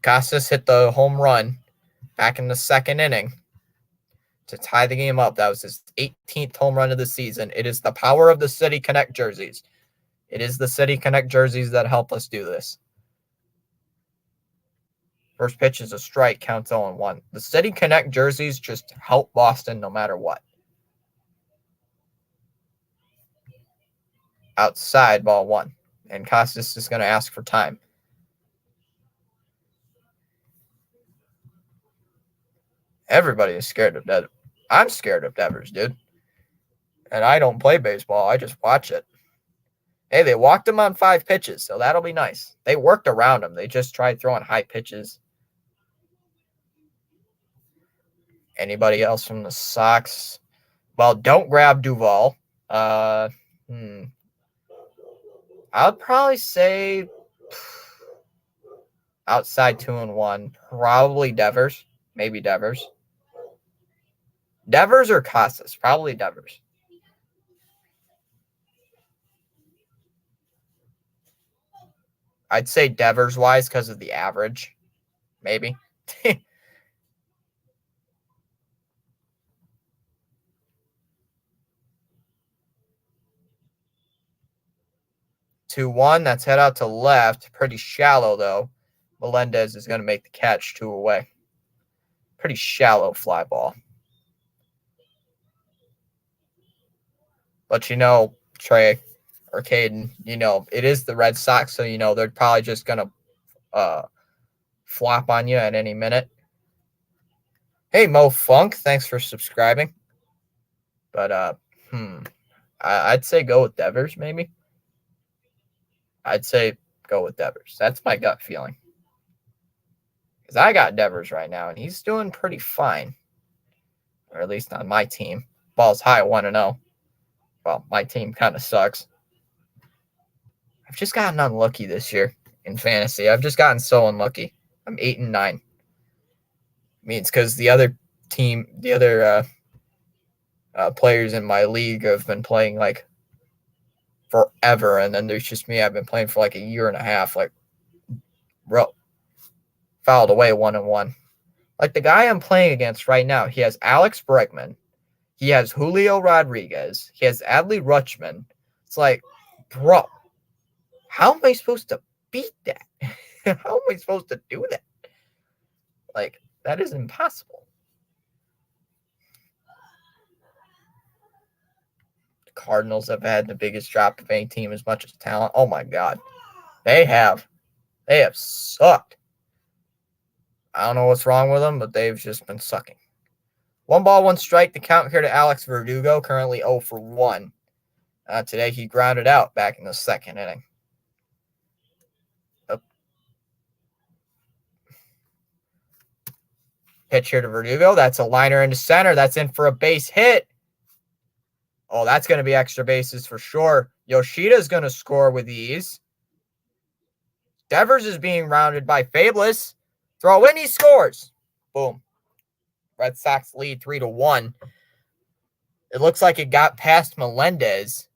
Casas hit the home run back in the second inning to tie the game up. That was his 18th home run of the season. It is the power of the City Connect jerseys. It is the City Connect jerseys that help us do this. First pitch is a strike, counts 0-1. The City Connect jerseys just help Boston no matter what. Outside, ball 1. And Costas is going to ask for time. Everybody is scared of Devers. I'm scared of Devers, dude. And I don't play baseball. I just watch it. Hey, they walked him on 5 pitches, so that'll be nice. They worked around him. They just tried throwing high pitches. Anybody else from the Sox? Well, don't grab Duvall. I'd probably say outside 2-1. Probably Devers. Maybe Devers. Devers or Casas? Probably Devers. I'd say Devers-wise because of the average. Maybe. 2-1. That's head out to left. Pretty shallow, though. Melendez is going to make the catch 2 away. Pretty shallow fly ball. But Trey or Caden, it is the Red Sox, so they're probably just gonna flop on you at any minute. Hey, Mo Funk, thanks for subscribing. But I'd say go with Devers, maybe. I'd say go with Devers. That's my gut feeling. Because I got Devers right now, and he's doing pretty fine. Or at least on my team. Ball's high, 1-0. Well, my team kind of sucks. I've just gotten unlucky this year in fantasy. I've just gotten so unlucky. I'm 8-9. I mean, it's because the other team, the other players in my league have been playing like forever, and then there's just me. I've been playing for like a year and a half, like fouled away 1-1. Like the guy I'm playing against right now, he has Alex Bregman, he has Julio Rodriguez, he has Adley Rutschman. It's like, bro, how am I supposed to beat that? How am I supposed to do that? Like, that is impossible. The Cardinals have had the biggest drop of any team as much as talent. Oh my God. They have sucked. I don't know what's wrong with them, but they've just been sucking. 1 ball, 1 strike. The count here to Alex Verdugo, currently 0 for 1. Today he grounded out back in the 2nd inning. Pitch here to Verdugo. That's a liner into center. That's in for a base hit. Oh, that's going to be extra bases for sure. Yoshida's going to score with ease. Devers is being rounded by Fabulous. Throw in, he scores. Boom. Red Sox lead 3-1. It looks like it got past Melendez.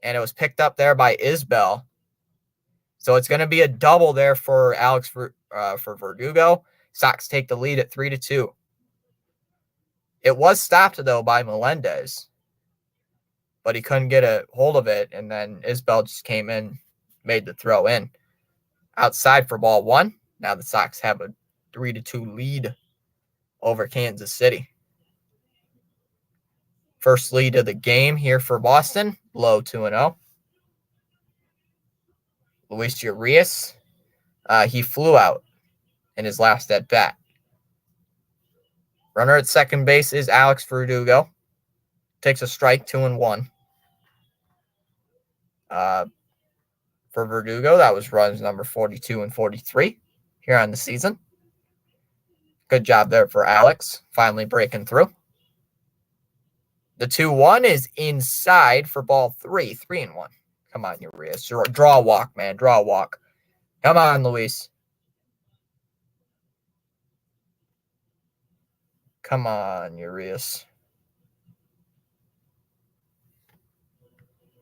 And it was picked up there by Isbell. So it's going to be a double there for Alex for Verdugo. Sox take the lead at 3-2. It was stopped, though, by Melendez. But he couldn't get a hold of it. And then Isbell just came in, made the throw in. Outside for ball 1. Now the Sox have a 3-2 lead over Kansas City. First lead of the game here for Boston. Low 2-0. Luis Urias, he flew out in his last at bat. Runner at second base is Alex Verdugo. Takes a strike, 2-1. For Verdugo, that was runs number 42 and 43 here on the season. Good job there for Alex, finally breaking through. The 2-1 is inside for ball 3, 3-1. Come on, Urias. Draw a walk, man. Draw a walk. Come on, Luis. Come on, Urias.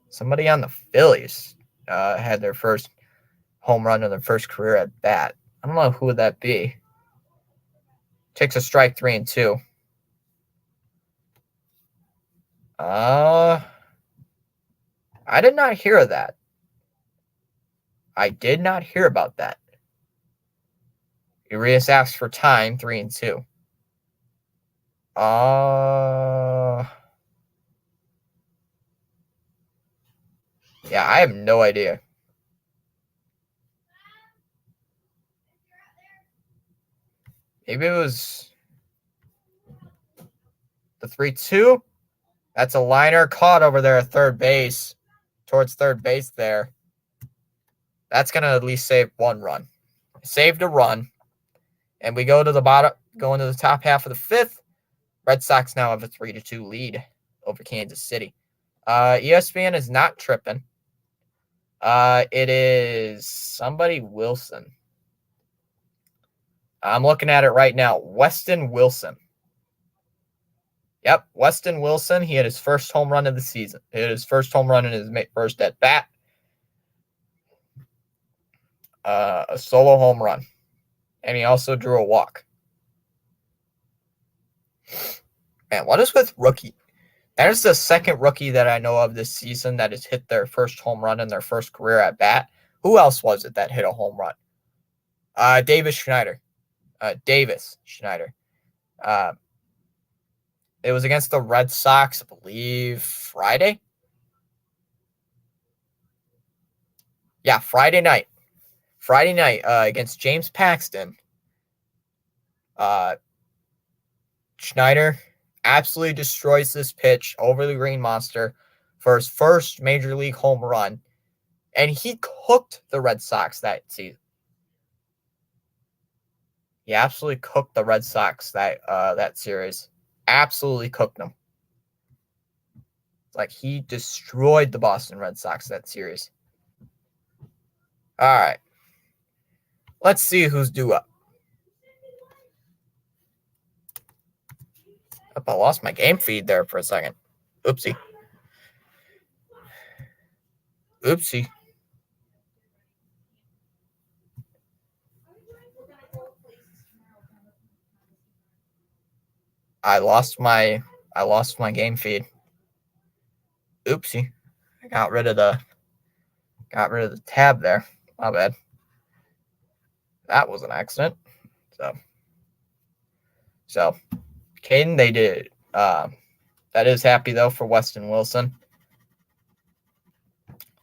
Somebody on the Phillies had their first home run in their first career at bat. I don't know who would that be. Takes a strike, 3-2. I did not hear of that. I did not hear about that. Urias asks for time, 3-2. Yeah, I have no idea. Maybe it was the 3-2. That's a liner caught over there at third base, towards third base there. That's going to at least save 1 run. Saved a run. And we go to the bottom, go into the top half of the 5th. Red Sox now have a 3-2 lead over Kansas City. ESPN is not tripping. It is somebody Wilson. I'm looking at it right now. Weston Wilson. Yep, Weston Wilson. He had his first home run of the season. He had his first home run in his first at bat. A solo home run. And he also drew a walk. Man, what is with rookie? That is the second rookie that I know of this season that has hit their first home run in their first career at bat. Who else was it that hit a home run? Davis Schneider. It was against the Red Sox, I believe, Friday. Yeah, Friday night. Against James Paxton. Schneider absolutely destroys this pitch over the Green Monster for his first major league home run. And he cooked the Red Sox that season. He absolutely cooked the Red Sox that series. Absolutely cooked them. Like, he destroyed the Boston Red Sox that series. All right. Let's see who's due up. I lost my game feed there for a second. Oopsie. I lost my game feed. Oopsie. I got rid of the tab there. My bad. That was an accident. So Caden, they did. That is happy though for Weston Wilson.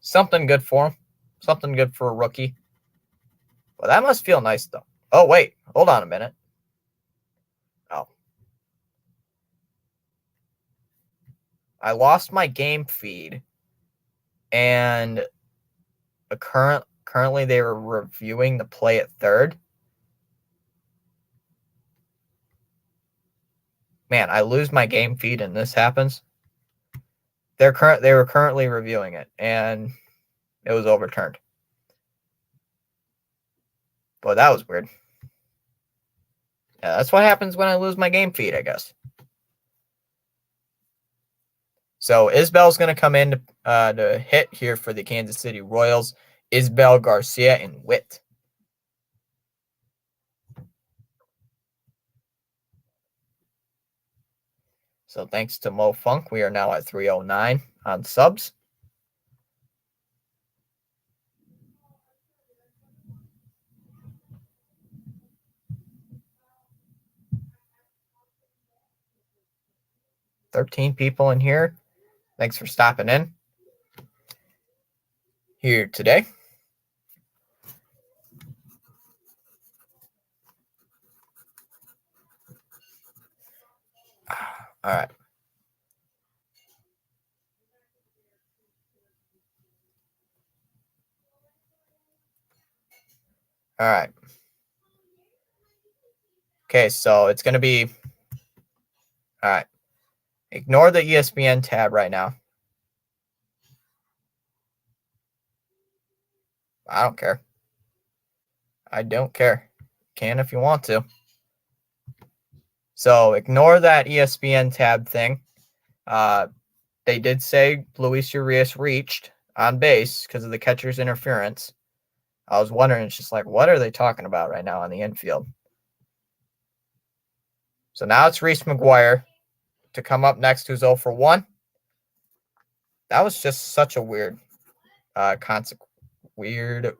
Something good for him. Something good for a rookie. Well, that must feel nice though. Oh wait, hold on a minute. Oh, I lost my game feed, and currently they were reviewing the play at third. Man, I lose my game feed and this happens. They were currently reviewing it, and it was overturned. But that was weird. Yeah, that's what happens when I lose my game feed, I guess. So Isbel's going to come in to hit here for the Kansas City Royals. Isbel, Garcia, and Witt. So thanks to Mo Funk, we are now at 309 on subs. $13 people in here. Thanks for stopping in here today. All right. All right. Okay, so it's going to be, all right. Ignore the ESPN tab right now. I don't care. I don't care. Can if you want to. So ignore that ESPN tab thing. They did say Luis Urias reached on base because of the catcher's interference. I was wondering, it's just like, what are they talking about right now on the infield? So now it's Reese McGuire to come up next, who's 0 for 1. That was just such a weird consequence. Weird.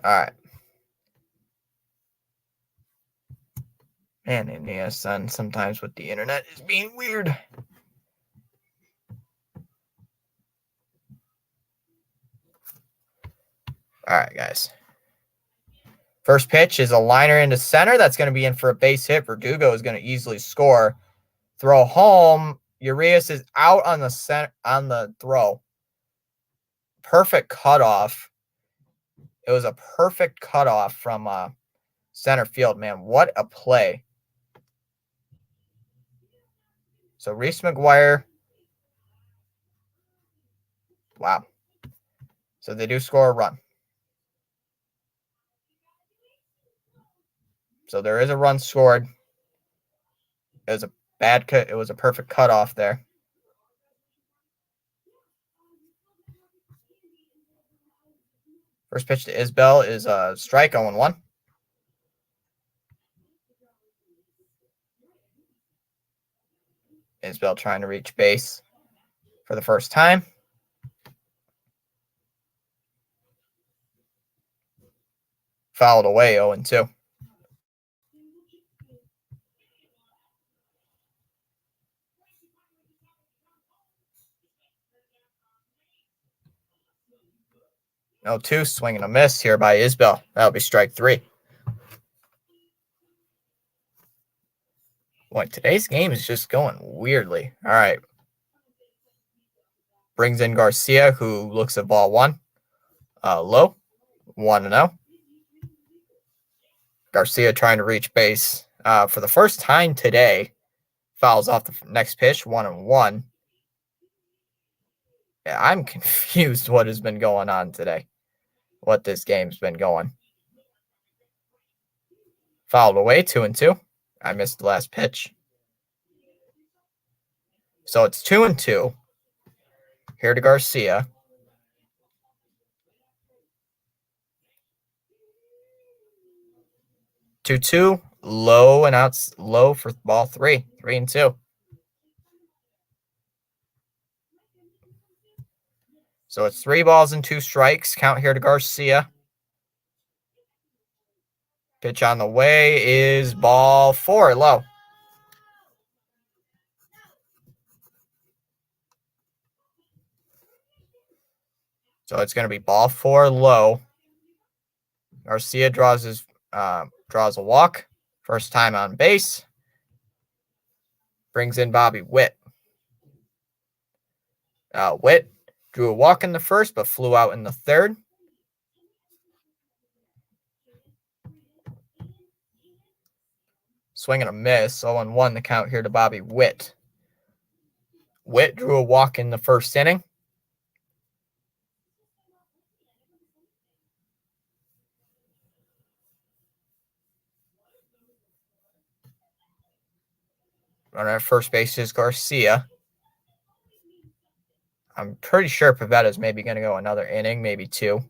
All right. Man, NESN sometimes with the internet is being weird. All right, guys. First pitch is a liner into center. That's going to be in for a base hit. Verdugo is going to easily score. Throw home. Urias is out on the throw. Perfect cutoff. It was a perfect cutoff from center field, man. What a play. So Reese McGuire. Wow. So they do score a run. So there is a run scored. It was a bad cut. It was a perfect cutoff there. First pitch to Isbel is a strike, 0-1. Isbel trying to reach base for the first time. Fouled away 0-2. No 2, swing and a miss here by Isbell. That'll be strike 3. Boy, today's game is just going weirdly. All right. Brings in Garcia, who looks at ball 1. Low. 1-0. Garcia trying to reach base for the first time today. Fouls off the next pitch, 1-1. Yeah, I'm confused what has been going on today. What this game's been going. Fouled away, 2-2. I missed the last pitch. So it's 2-2. Here to Garcia. 2-2. Low and outs. Low for ball 3. 3-2. So it's 3 balls and 2 strikes. Count here to Garcia. Pitch on the way is ball 4, low. So it's going to be ball 4, low. Garcia draws a walk. First time on base. Brings in Bobby Witt. Witt drew a walk in the first, but flew out in the third. Swing and a miss. 0-1 the count here to Bobby Witt. Witt drew a walk in the first inning. Runner at first base is Garcia. I'm pretty sure Pavetta's maybe going to go another inning, maybe 2.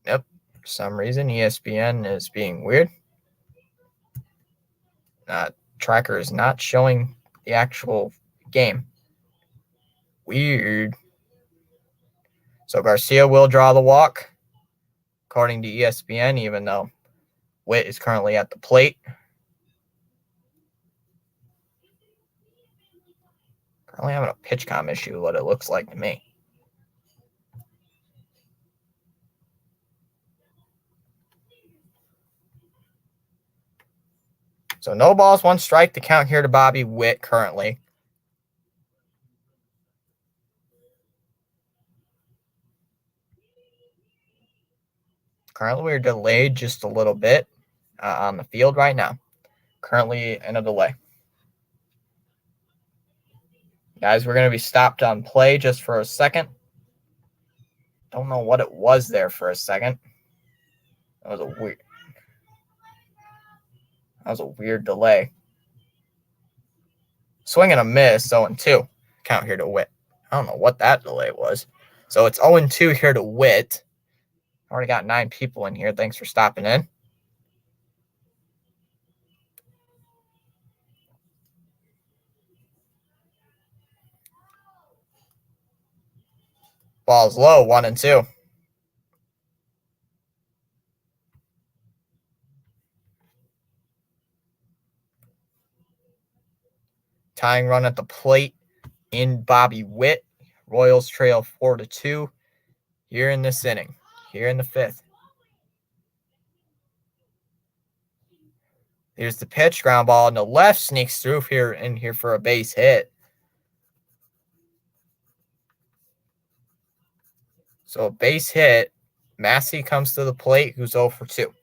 Yep. For some reason, ESPN is being weird. Tracker is not showing the actual game. Weird. So Garcia will draw the walk, according to ESPN, even though Witt is currently at the plate. Currently having a pitch com issue, what it looks like to me. So no balls, 1 strike. The count here to Bobby Witt currently. Currently, we're delayed just a little bit on the field right now. Currently in a delay. Guys, we're going to be stopped on play just for a second. Don't know what it was there for a second. That was a weird delay. Swing and a miss, 0-2. Count here to Witt. I don't know what that delay was. So it's 0-2 here to Witt. Already got 9 people in here. Thanks for stopping in. Ball's low, 1-2. Tying run at the plate in Bobby Witt. Royals trail 4-2 here in this inning, here in the 5th. Here's the pitch, ground ball on the left, sneaks through here for a base hit. So a base hit. Massey comes to the plate, who's 0-2.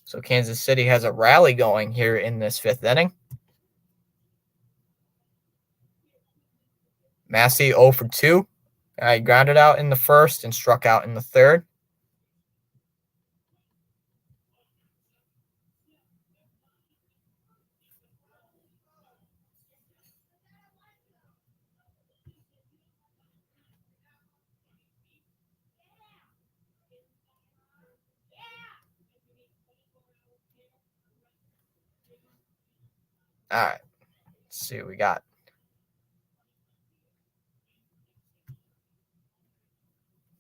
So Kansas City has a rally going here in this 5th inning. Massey 0-2. He grounded out in the first and struck out in the third. All right. Let's see what we got.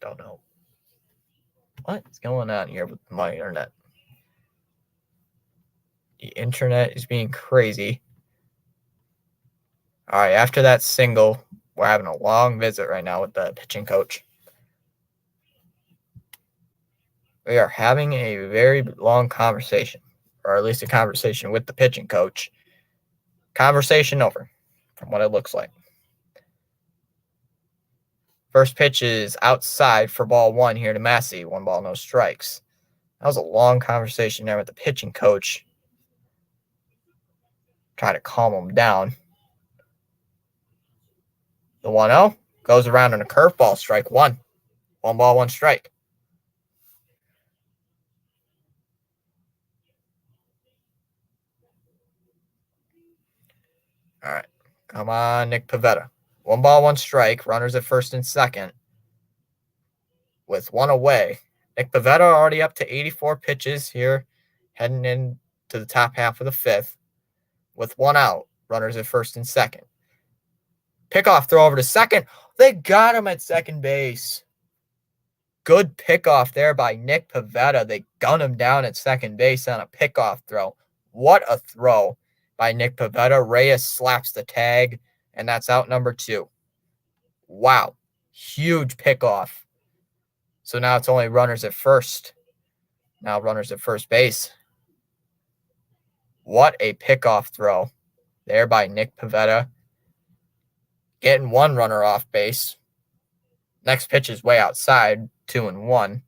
Don't know. What's going on here with my internet? The internet is being crazy. All right. After that single, we're having a long visit right now with the pitching coach. We are having a very long conversation, or at least a conversation with the pitching coach. Conversation over, from what it looks like. First pitch is outside for ball one here to Massey. 1 ball, no strikes. That was a long conversation there with the pitching coach. Trying to calm him down. The 1-0 goes around on a curveball, strike one. 1 ball, 1 strike. All right. Come on, Nick Pivetta. 1 ball, 1 strike. Runners at first and second. With 1 away. Nick Pivetta already up to 84 pitches here, heading into the top half of the 5th. With 1 out. Runners at first and second. Pickoff throw over to second. They got him at second base. Good pickoff there by Nick Pivetta. They gun him down at second base on a pickoff throw. What a throw by Nick Pivetta. Reyes slaps the tag, and that's out number 2. Wow. Huge pickoff. So now it's only runners at first. Now runners at first base. What a pickoff throw there by Nick Pivetta. Getting 1 runner off base. Next pitch is way outside, 2-1.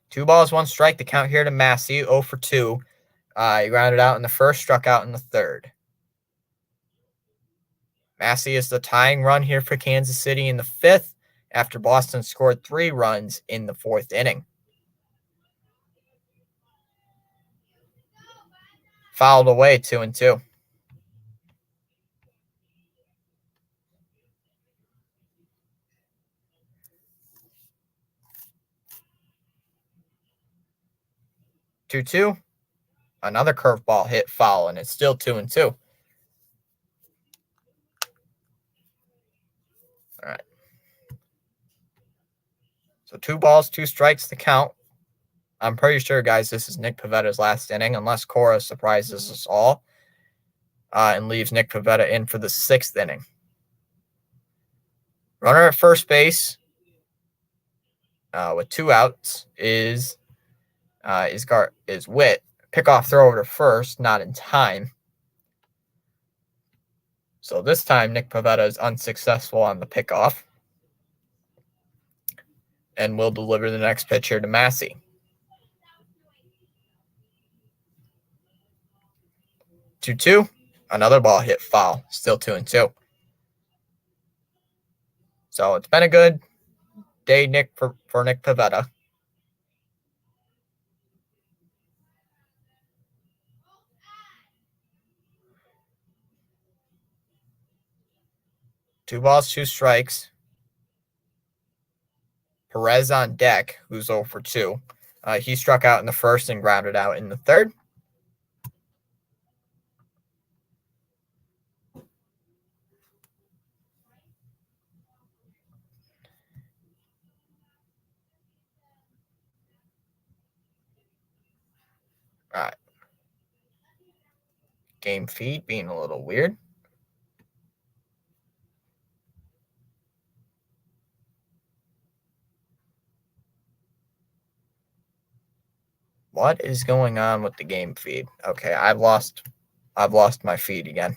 Two balls, 1 strike. The count here to Massey, 0 for 2. He grounded out in the first, struck out in the third. Massey is the tying run here for Kansas City in the 5th after Boston scored 3 runs in the 4th inning. Fouled away, 2-2. Two. Another curveball hit foul, and it's still 2-2. All right. So 2 balls, 2 strikes to count. I'm pretty sure, guys, this is Nick Pivetta's last inning, unless Cora surprises us all and leaves Nick Pivetta in for the 6th inning. Runner at first base with 2 outs is Witt. Pickoff throw over to first, not in time. So this time, Nick Pivetta is unsuccessful on the pickoff and will deliver the next pitch here to Massey. 2-2. Another ball hit foul. Still 2-2. So it's been a good day, for Nick Pivetta. Two balls, 2 strikes. Perez on deck, who's 0 for 2. He struck out in the first and grounded out in the third. All right. Game feed being a little weird. What is going on with the game feed? Okay, I've lost my feed again.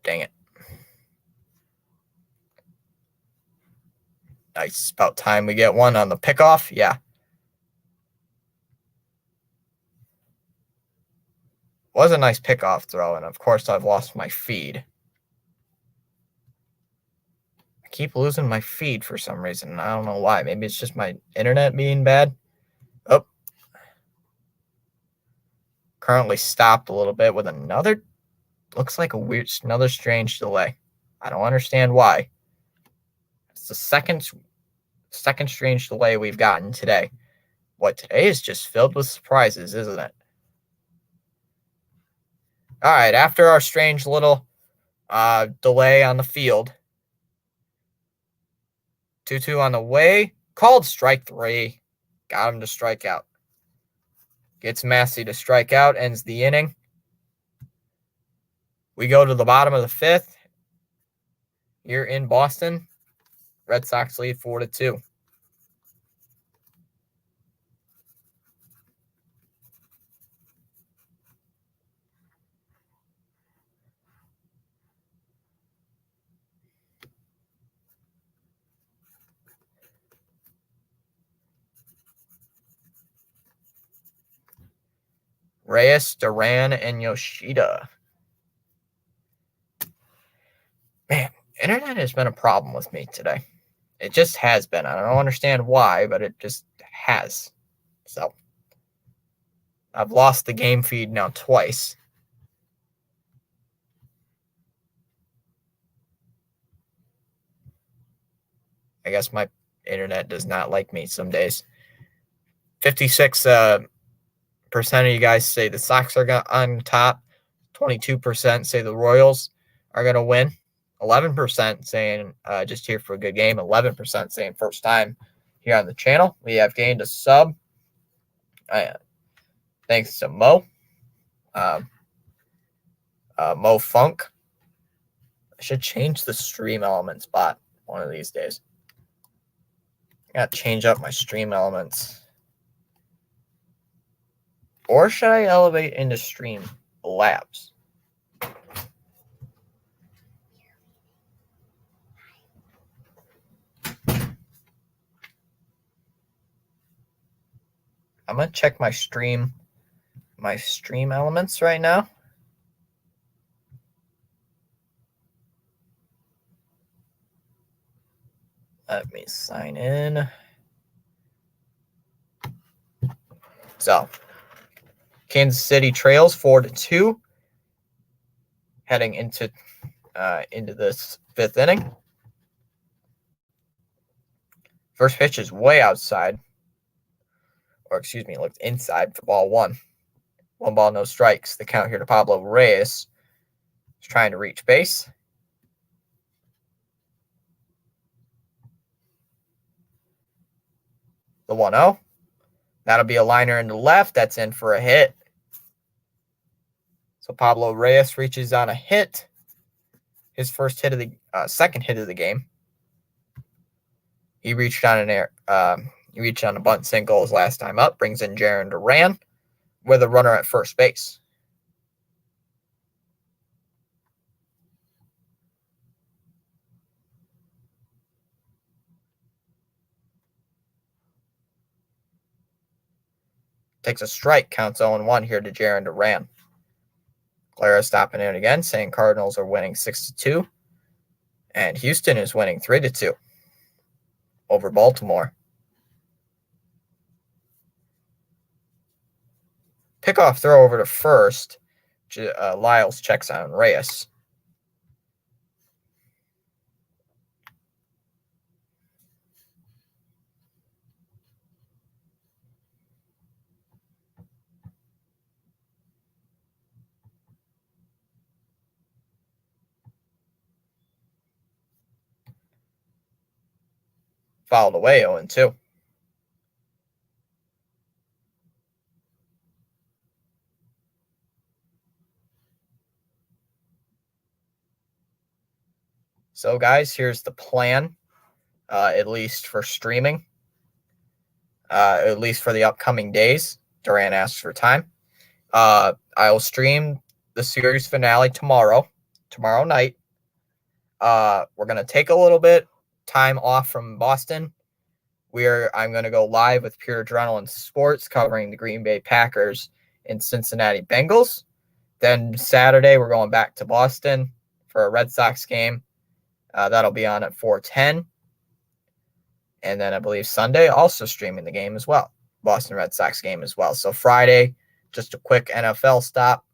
Dang it. Nice. About time we get one on the pickoff. Yeah. Was a nice pickoff throw, and of course I've lost my feed. I keep losing my feed for some reason. I don't know why. Maybe it's just my internet being bad. Oh. Currently stopped a little bit with another, looks like another strange delay. I don't understand why. It's the second strange delay we've gotten today. What, today is just filled with surprises, isn't it? All right, after our strange little delay on the field, 2-2 on the way, called strike 3. Got him to strike out. Gets Massey to strike out, ends the inning. We go to the bottom of the 5th. Here in Boston, Red Sox lead 4-2. Reyes, Duran, and Yoshida. Man, internet has been a problem with me today. It just has been. I don't understand why, but it just has. So, I've lost the game feed now twice. I guess my internet does not like me some days. 56% of you guys say the Sox are on top. 22% say the Royals are going to win. 11% saying just here for a good game. 11% saying first time here on the channel. We have gained a sub. Thanks to Mo. Mo Funk. I should change the stream element spot one of these days. I got to change up my stream elements. Or should I elevate into Stream Labs? I'm going to check my stream elements right now. Let me sign in. So, Kansas City trails 4-2, heading into this 5th inning. First pitch is way outside, or excuse me, looked inside for ball 1. 1 ball, no strikes. The count here to Pablo Reyes. He's trying to reach base. The 1-0. That'll be a liner into left. That's in for a hit. So Pablo Reyes reaches on a hit. His first hit of the second hit of the game. He reached on a bunt single his last time up. Brings in Jarren Duran with a runner at first base. Takes a strike, counts 0-1 here to Jarren Duran. Clara stopping in again, saying Cardinals are winning 6-2. And Houston is winning 3-2 over Baltimore. Pickoff throw over to first. Lyles checks on Reyes. Fouled away 0-2. So, guys, here's the plan, at least for streaming, at least for the upcoming days. Duran asks for time. I'll stream the series finale tomorrow night. We're going to take a little bit time off from Boston. I'm going to go live with Pure Adrenaline Sports covering the Green Bay Packers and Cincinnati Bengals. Then Saturday, we're going back to Boston for a Red Sox game. That'll be on at 4:10. And then I believe Sunday, also streaming the game as well. Boston Red Sox game as well. So Friday, just a quick NFL stop.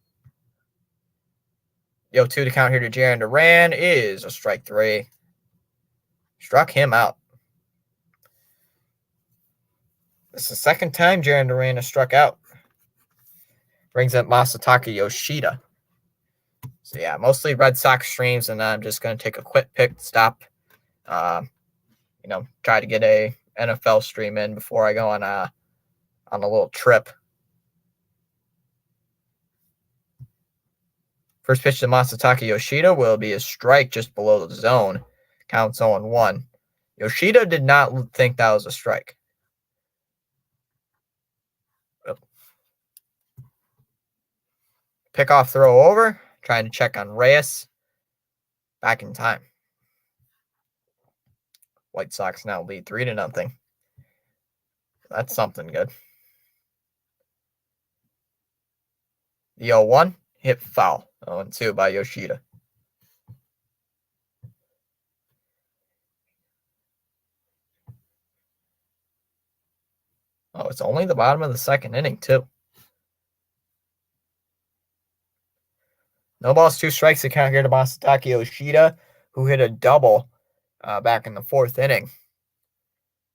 The 0-2 to count here to Jarren Duran is a strike 3. Struck him out. This is the second time Jarren Duran has struck out. Brings up Masataka Yoshida. So yeah, mostly Red Sox streams, and I'm just going to take a quick pick stop. Try to get a NFL stream in before I go on a little trip. First pitch to Masataka Yoshida will be a strike just below the zone. Counts 0-1. Yoshida did not think that was a strike. Pickoff throw over. Trying to check on Reyes. Back in time. White Sox now lead 3-0. That's something good. The 0-1 hit foul. 0-2 by Yoshida. Oh, it's only the bottom of the second inning, too. No balls, 2 strikes to count here to Masataka Yoshida, who hit a double back in the 4th inning.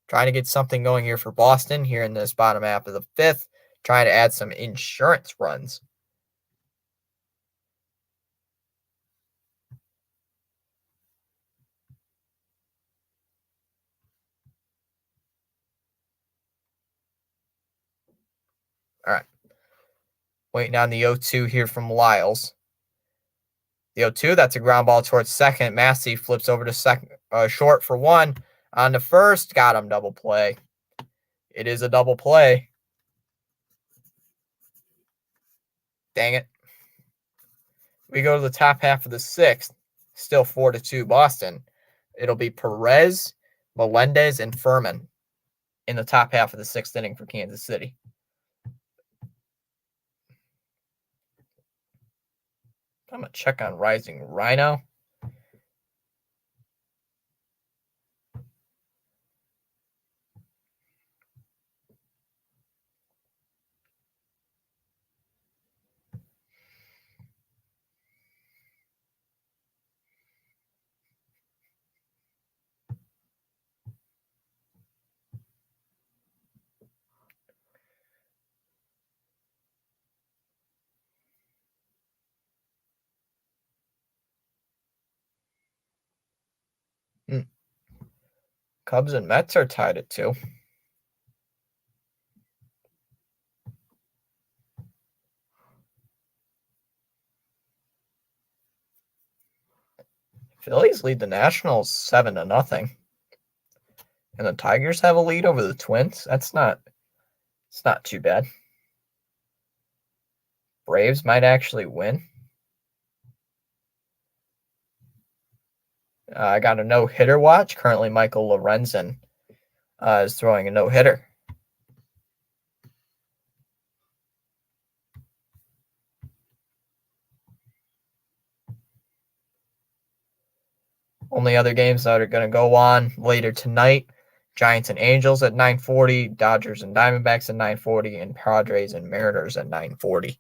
Trying to get something going here for Boston here in this bottom half of the 5th. Trying to add some insurance runs. All right. Waiting on the 0-2 here from Lyles. The 0-2, that's a ground ball towards second. Massey flips over to second, short for 1. On the first, got him, double play. It is a double play. Dang it. We go to the top half of the 6th. Still 4-2 Boston. It'll be Perez, Melendez, and Furman in the top half of the 6th inning for Kansas City. I'm going to check on Rising Rhino. Cubs and Mets are tied at 2. Phillies lead the Nationals 7-0. And the Tigers have a lead over the Twins. It's not too bad. Braves might actually win. I got a no-hitter watch. Currently, Michael Lorenzen is throwing a no-hitter. Only other games that are going to go on later tonight. Giants and Angels at 9:40, Dodgers and Diamondbacks at 9:40, and Padres and Mariners at 9:40.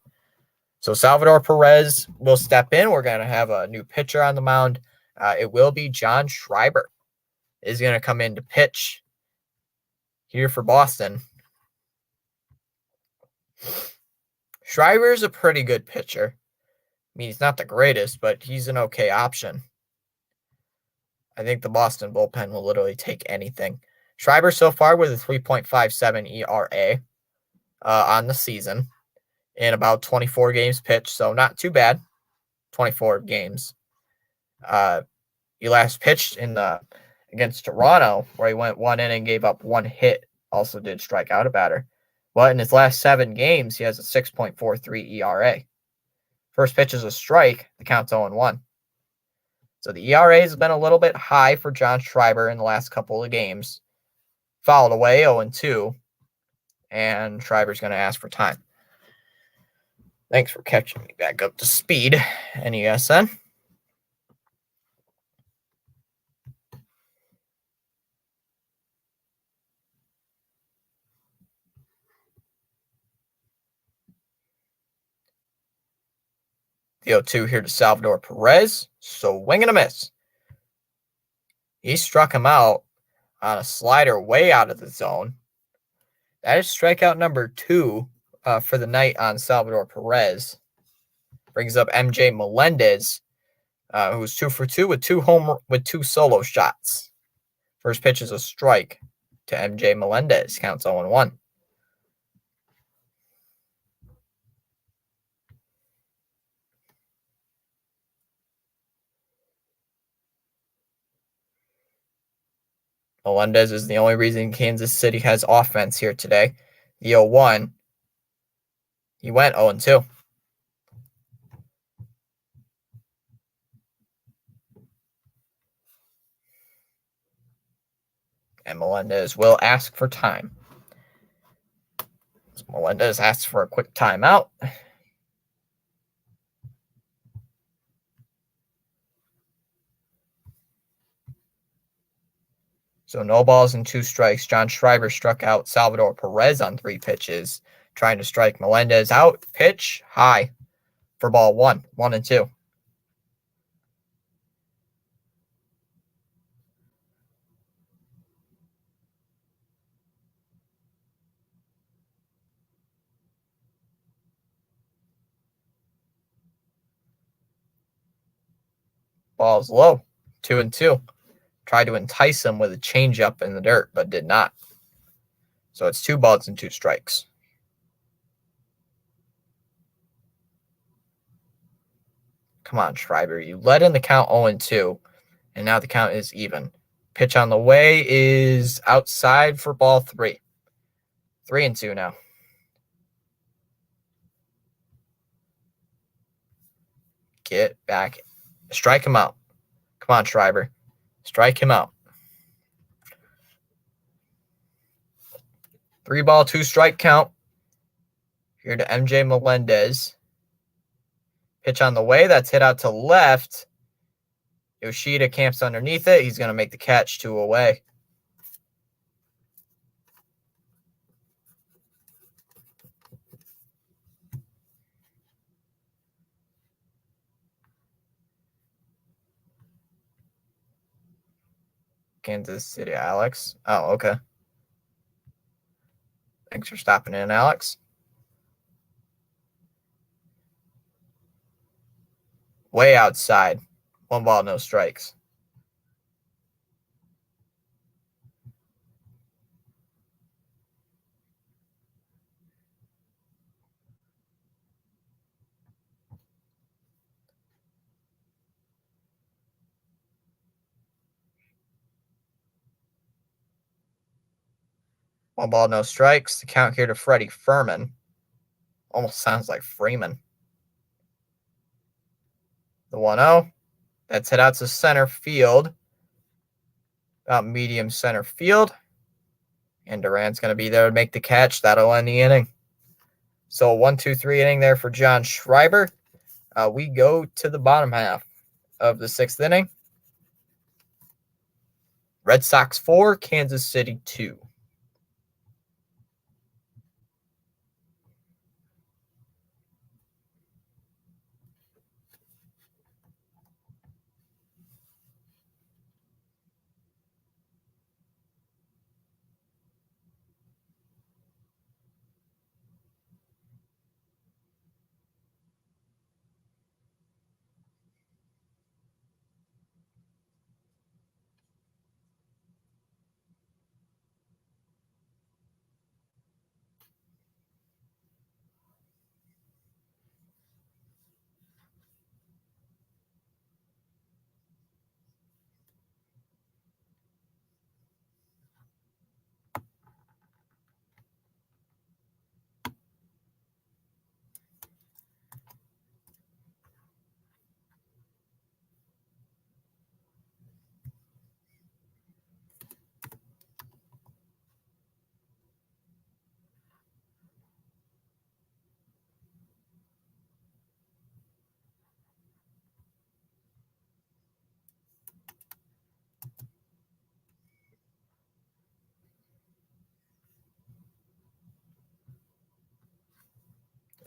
So Salvador Perez will step in. We're going to have a new pitcher on the mound. It will be John Schreiber is going to come in to pitch here for Boston. Schreiber is a pretty good pitcher. I mean, he's not the greatest, but he's an okay option. I think the Boston bullpen will literally take anything. Schreiber so far with a 3.57 ERA on the season in about 24 games pitched, so not too bad. 24 games. He last pitched against Toronto, where he went 1 inning, gave up 1 hit, also did strike out a batter. But in his last 7 games, he has a 6.43 ERA. First pitch is a strike. The count's 0-1. So the ERA has been a little bit high for John Schreiber in the last couple of games. Fouled away 0-2, and Schreiber's going to ask for time. Thanks for catching me back up to speed, NESN. The 0-2 here to Salvador Perez. Swing and a miss. He struck him out on a slider way out of the zone. That is strikeout number 2 for the night on Salvador Perez. Brings up MJ Melendez, who's 2 for 2 with two solo shots. First pitch is a strike to MJ Melendez. Counts 0-1. Melendez is the only reason Kansas City has offense here today. The 0-1, he went 0-2. And Melendez will ask for time. So Melendez asks for a quick timeout. So no balls and 2 strikes. John Schreiber struck out Salvador Perez on 3 pitches, trying to strike Melendez out. Pitch high for ball 1, 1-2. Ball's low, 2-2. Tried to entice him with a changeup in the dirt, but did not. So it's 2 balls and 2 strikes. Come on, Schreiber. You led in the count 0-2, and now the count is even. Pitch on the way is outside for ball 3. 3-2 now. Get back. Strike him out. Come on, Schreiber. Strike him out. 3 ball, 2 strike count. Here to MJ Melendez. Pitch on the way. That's hit out to left. Yoshida camps underneath it. He's going to make the catch 2 away. Kansas City, Alex. Oh, okay. Thanks for stopping in, Alex. Way outside. 1 ball, no strikes. One ball, no strikes. The count here to Freddie Fermin. Almost sounds like Freeman. The 1-0. That's hit out to center field. About medium center field. And Duran's going to be there to make the catch. That'll end the inning. So 1-2-3 inning there for John Schreiber. We go to the bottom half of the 6th inning. Red Sox 4, Kansas City 2.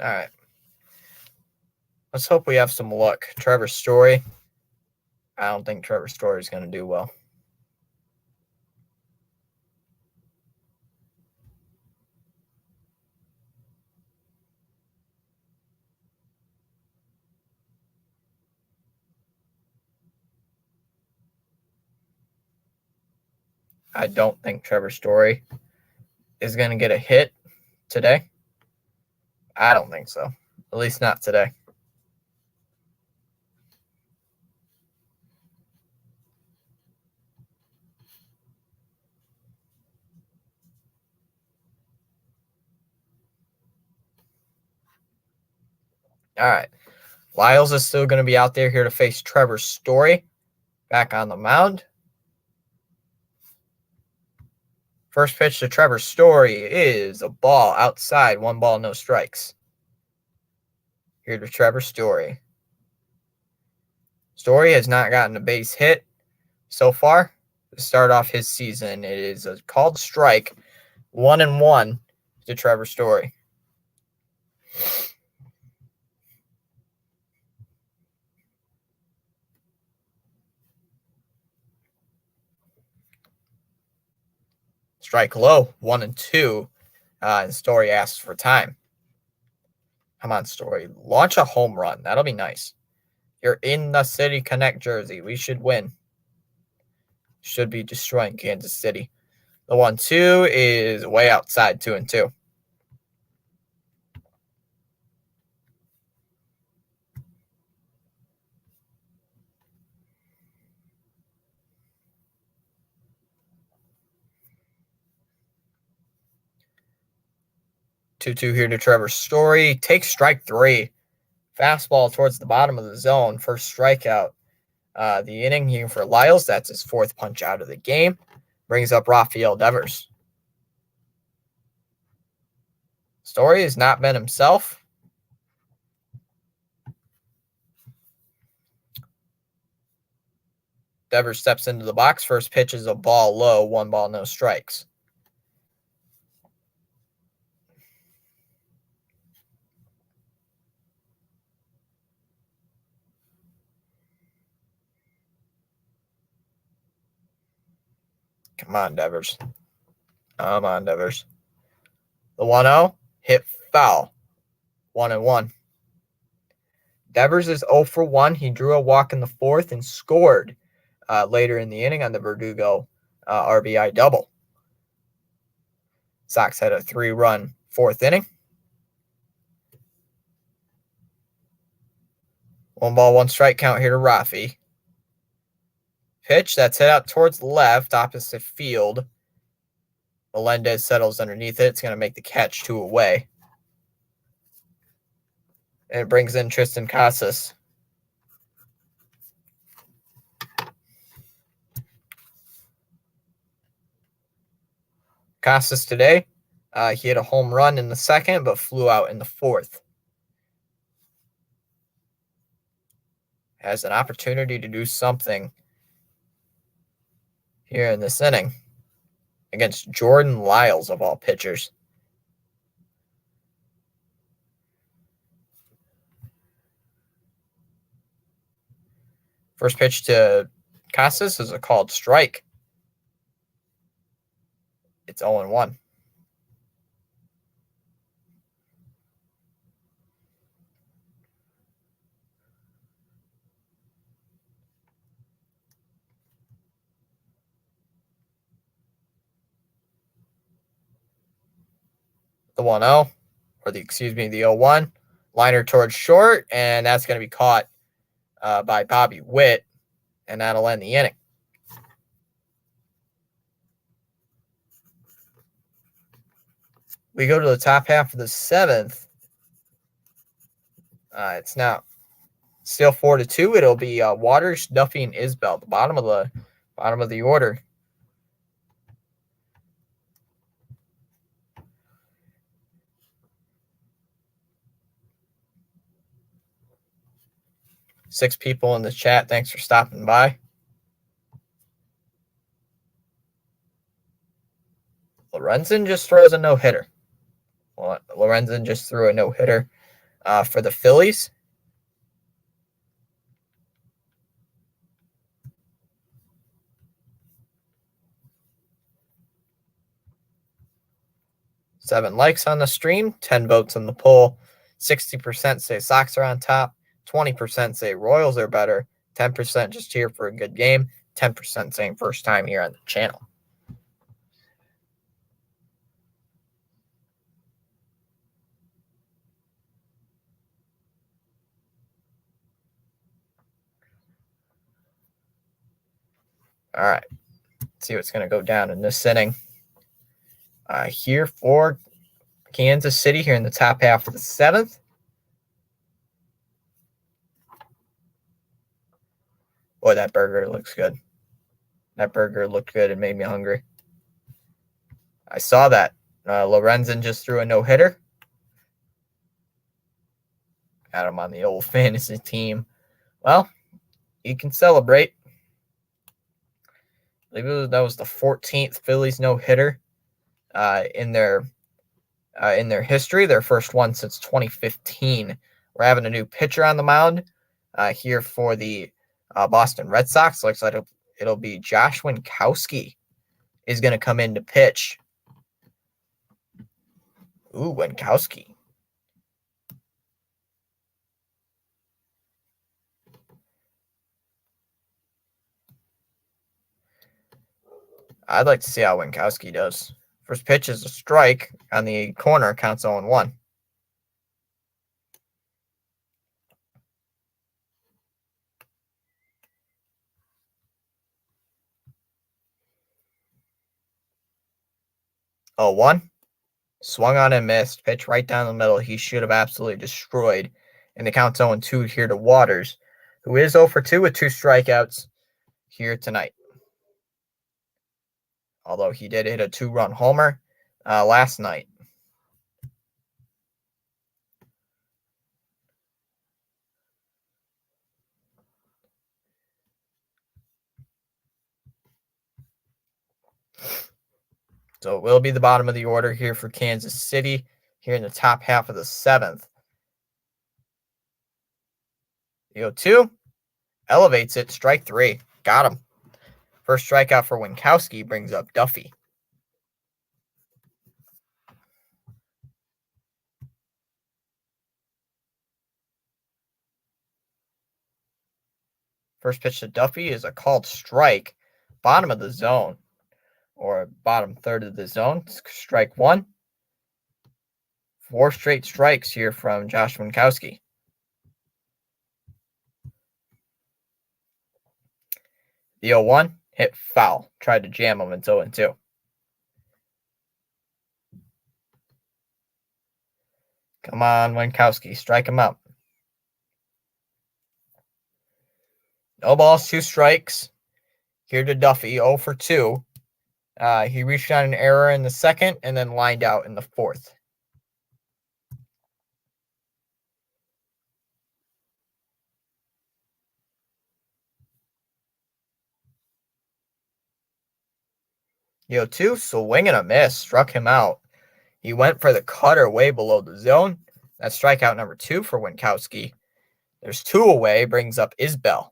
All right. Let's hope we have some luck. Trevor Story. I don't think Trevor Story is going to do well. I don't think Trevor Story is going to get a hit today. I don't think so. At least not today. All right. Lyles is still going to be out there here to face Trevor Story back on the mound. First pitch to Trevor Story is a ball outside. 1 ball, no strikes. Here to Trevor Story. Story has not gotten a base hit so far to start off his season. It is a called strike. 1-1 to Trevor Story. Strike low, 1-2. And Story asks for time. Come on, Story. Launch a home run. That'll be nice. You're in the City Connect jersey. We should win. Should be destroying Kansas City. The 1-2 is way outside, 2-2. Two here to Trevor Story. Takes strike 3. Fastball towards the bottom of the zone. First strikeout. The inning here for Lyles. That's his 4th punch out of the game. Brings up Rafael Devers. Story has not been himself. Devers steps into the box. First pitch is a ball low. 1 ball, no strikes. Come on, Devers. Come on, Devers. The 1-0 hit foul. 1-1. Devers is 0 for 1. He drew a walk in the 4th and scored later in the inning on the Verdugo RBI double. Sox had a 3-run 4th inning. 1 ball, 1 strike count here to Rafi. Pitch that's hit out towards the left, opposite field. Melendez settles underneath it. It's going to make the catch 2 away. And it brings in Triston Casas. Casas today, he hit a home run in the 2nd, but flew out in the 4th. Has an opportunity to do something here in this inning against Jordan Lyles, of all pitchers. First pitch to Casas is a called strike. It's 0-1. The 1-0, or the 0-1. Liner towards short, and that's going to be caught by Bobby Witt, and that'll end the inning. We go to the top half of the 7th. It's now still 4-2. It'll be Waters, Duffy, and Isbell, the bottom of the order. Six people in the chat. Thanks for stopping by. Lorenzen just throws a no-hitter. Well, Lorenzen just threw a no-hitter for the Phillies. 7 likes on the stream, 10 votes on the poll. 60% say Sox are on top, 20% say Royals are better, 10% just here for a good game, 10% saying first time here on the channel. All right, let's see what's going to go down in this inning. Here for Kansas City here in the top half of the 7th. Boy, that burger looks good. That burger looked good and made me hungry. I saw that. Lorenzen just threw a no-hitter. Got him on the old fantasy team. Well, you can celebrate. I believe that was the 14th Phillies no-hitter in their history, their first one since 2015. We're having a new pitcher on the mound here for the Boston Red Sox. Looks like it'll be Josh Winkowski is going to come in to pitch. Ooh, Winkowski. I'd like to see how Winkowski does. First pitch is a strike on the corner, counts 0-1. Oh, 1. Swung on and missed. Pitch right down the middle. He should have absolutely destroyed. And the count's 0-2 here to Waters, who is 0 for 2 with 2 strikeouts here tonight. Although he did hit a 2-run homer last night. So it will be the bottom of the order here for Kansas City here in the top half of the 7th. The 0-2 elevates it. Strike 3. Got him. First strikeout for Winkowski brings up Duffy. First pitch to Duffy is a called strike. Bottom of the zone, or bottom third of the zone. Strike 1. 4 straight strikes here from Josh Winkowski. The 0-1 hit foul. Tried to jam him. It's 0-2. Come on, Winkowski. Strike him out. No balls, 2 strikes. Here to Duffy, 0 for 2. He reached on an error in the 2nd and then lined out in the 4th. The 0-2, swing and a miss. Struck him out. He went for the cutter way below the zone. That's strikeout number 2 for Winkowski. There's 2 away, brings up Isbell.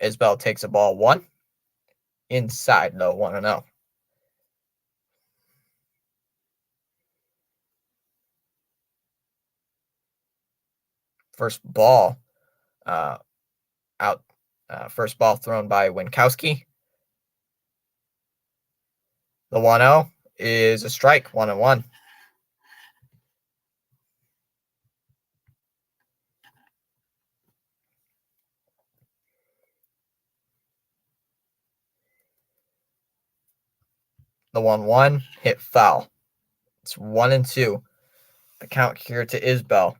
Isbell takes a ball 1. Inside, though, 1-0. First ball out. First ball thrown by Winkowski. The 1-0 is a strike, 1-1. The 1-1 hit foul. It's 1-2. The count here to Isbell.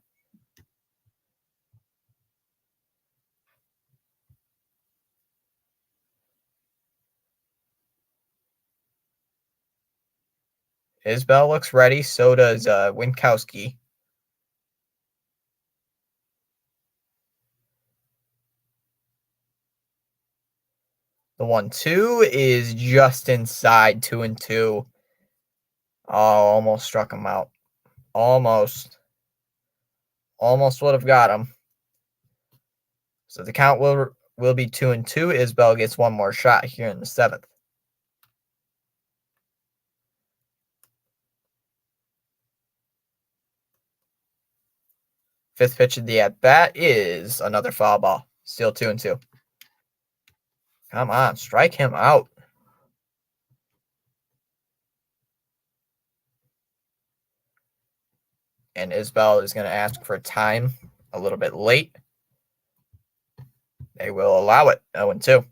Isbell looks ready. So does Winkowski. The 1-2 is just inside, 2-2. Oh, almost struck him out. Almost would have got him. So the count will will be 2-2. Isbell gets one more shot here in the 7th. Fifth pitch of the at-bat is another foul ball. Still 2-2. Come on, strike him out. And Isbell is going to ask for time a little bit late. They will allow it. 0-2.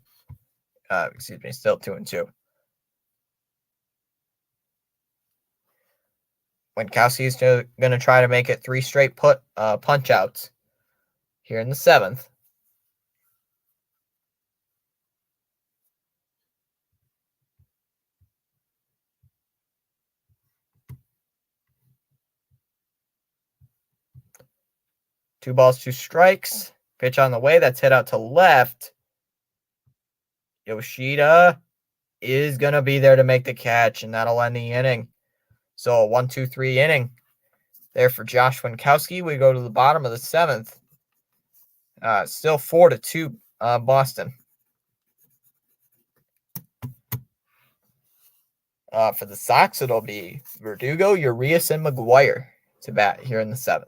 Excuse me, still 2-2. Winckowski is going to try to make it 3 straight punch outs here in the 7th. Two balls, 2 strikes. Pitch on the way. That's hit out to left. Yoshida is going to be there to make the catch, and that'll end the inning. So a 1-2-3 inning there for Josh Winckowski. We go to the bottom of the 7th. Still 4-2 Boston. For the Sox, it'll be Verdugo, Urias, and McGuire to bat here in the 7th.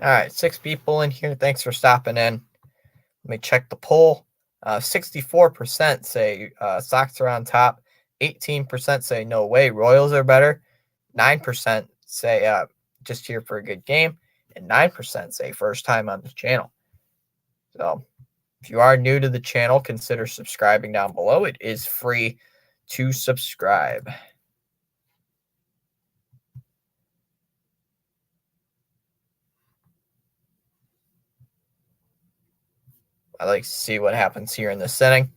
All right, 6 people in here. Thanks for stopping in. Let me check the poll. 64% say Sox are on top. 18% say no way, Royals are better. 9% say just here for a good game. And 9% say first time on the channel. So if you are new to the channel, consider subscribing down below. It is free to subscribe. I like to see what happens here in this inning.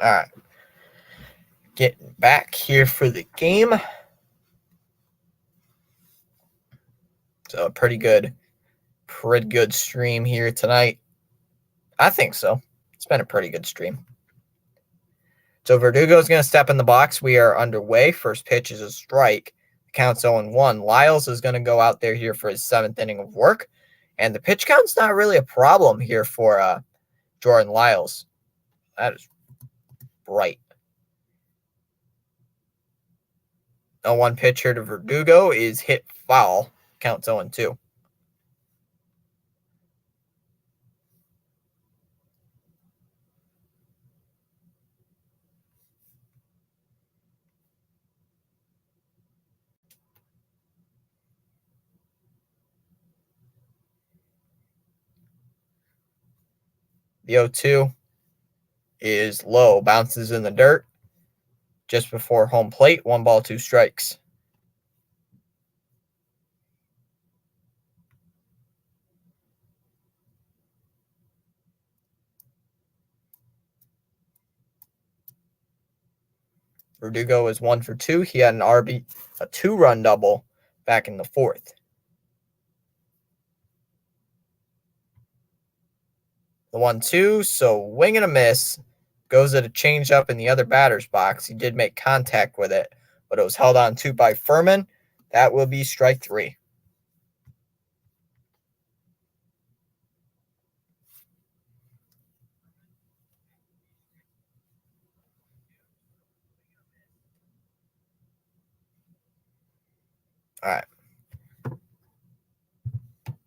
All right. Getting back here for the game. So a pretty good stream here tonight. I think so. It's been a pretty good stream. So Verdugo is going to step in the box. We are underway. First pitch is a strike. Count's 0-1. Lyles is going to go out there here for his 7th inning of work. And the pitch count's not really a problem here for Jordan Lyles. That is bright. 0-1 pitch here to Verdugo is hit foul. Count's 0-2. The 0-2 is low, bounces in the dirt just before home plate. 1 ball, 2 strikes. Verdugo is 1 for 2. He had a 2-run double back in the 4th. The 1-2, so wing and a miss. Goes at a changeup in the other batter's box. He did make contact with it, but it was held on to by Furman. That will be strike 3. All right.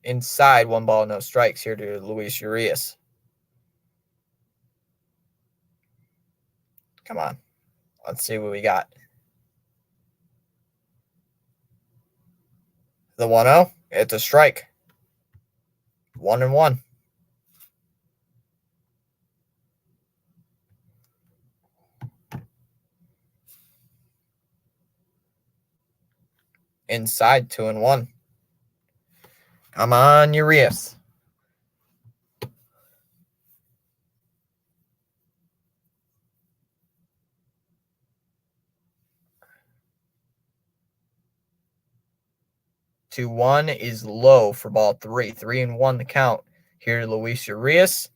Inside, 1 ball, no strikes here to Luis Urias. Come on. Let's see what we got. The 1-0. It's a strike. 1-1. Inside 2-1. Come on, Urias. Two one is low for ball 3. 3-1 the count here to Luis Urias.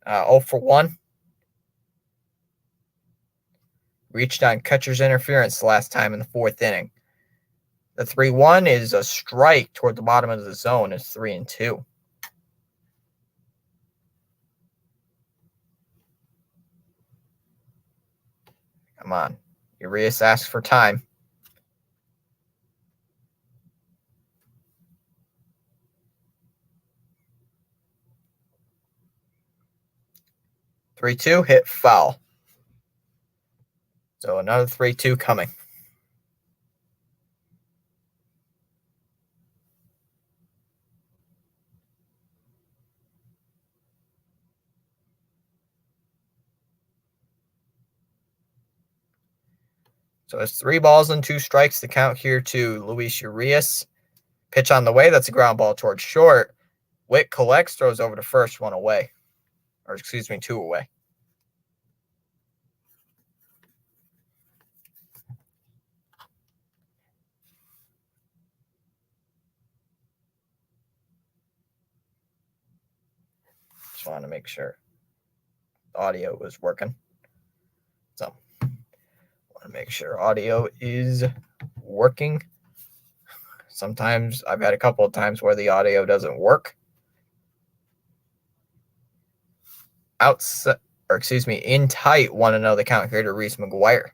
0 for 1. Reached on catcher's interference last time in the 4th inning. The 3-1 is a strike toward the bottom of the zone. It's 3-2. Come on. Urias asks for time. 3-2 hit foul. So another 3-2 coming. So it's 3 balls and 2 strikes to count here to Luis Urias. Pitch on the way. That's a ground ball towards short. Witt collects, throws over to first, 1 away. Or excuse me, 2 away. Just wanted to make sure the audio was working. So, want to make sure audio is working. Sometimes I've had a couple of times where the audio doesn't work. Outside, or excuse me, in tight, 1-0 the count here to Reese McGuire.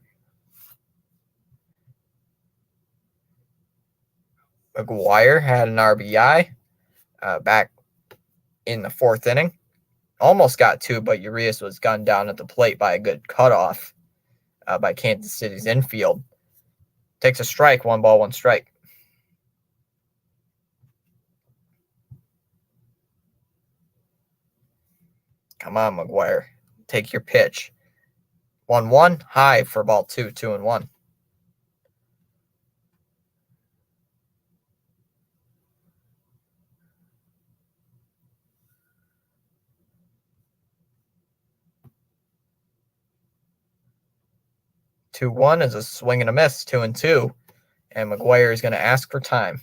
McGuire had an RBI back in the 4th inning. Almost got 2, but Urias was gunned down at the plate by a good cutoff by Kansas City's infield. Takes a strike, 1 ball, 1 strike. Come on, McGuire. Take your pitch. 1-1, high for ball 2, 2-1. Two one is a swing and a miss, 2-2, and McGuire is going to ask for time.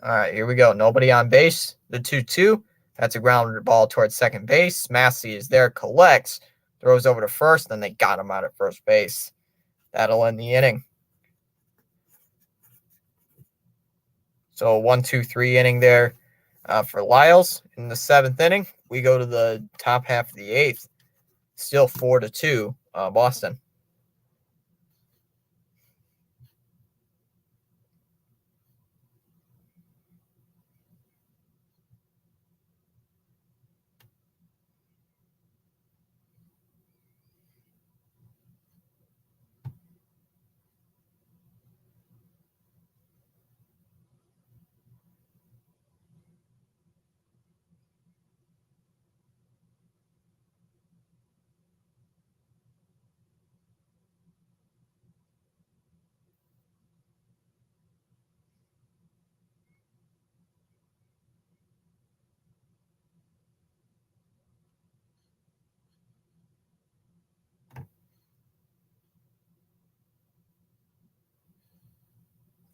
All right, here we go. Nobody on base. The 2-2. That's a ground ball towards second base. Massey is there, collects, throws over to first, then they got him out at first base. That'll end the inning. So 1-2-3 inning there for Lyles. In the 7th inning, we go to the top half of the 8th. Still 4-2, Boston.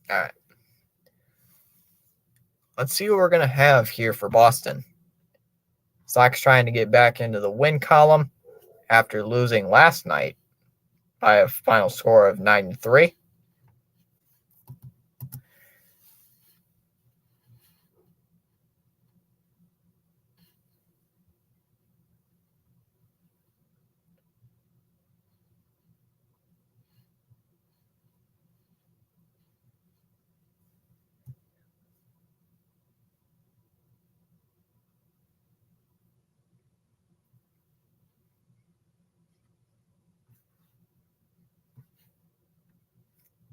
All right. Let's see what we're going to have here for Boston. Sox trying to get back into the win column after losing last night by a final score of 9-3.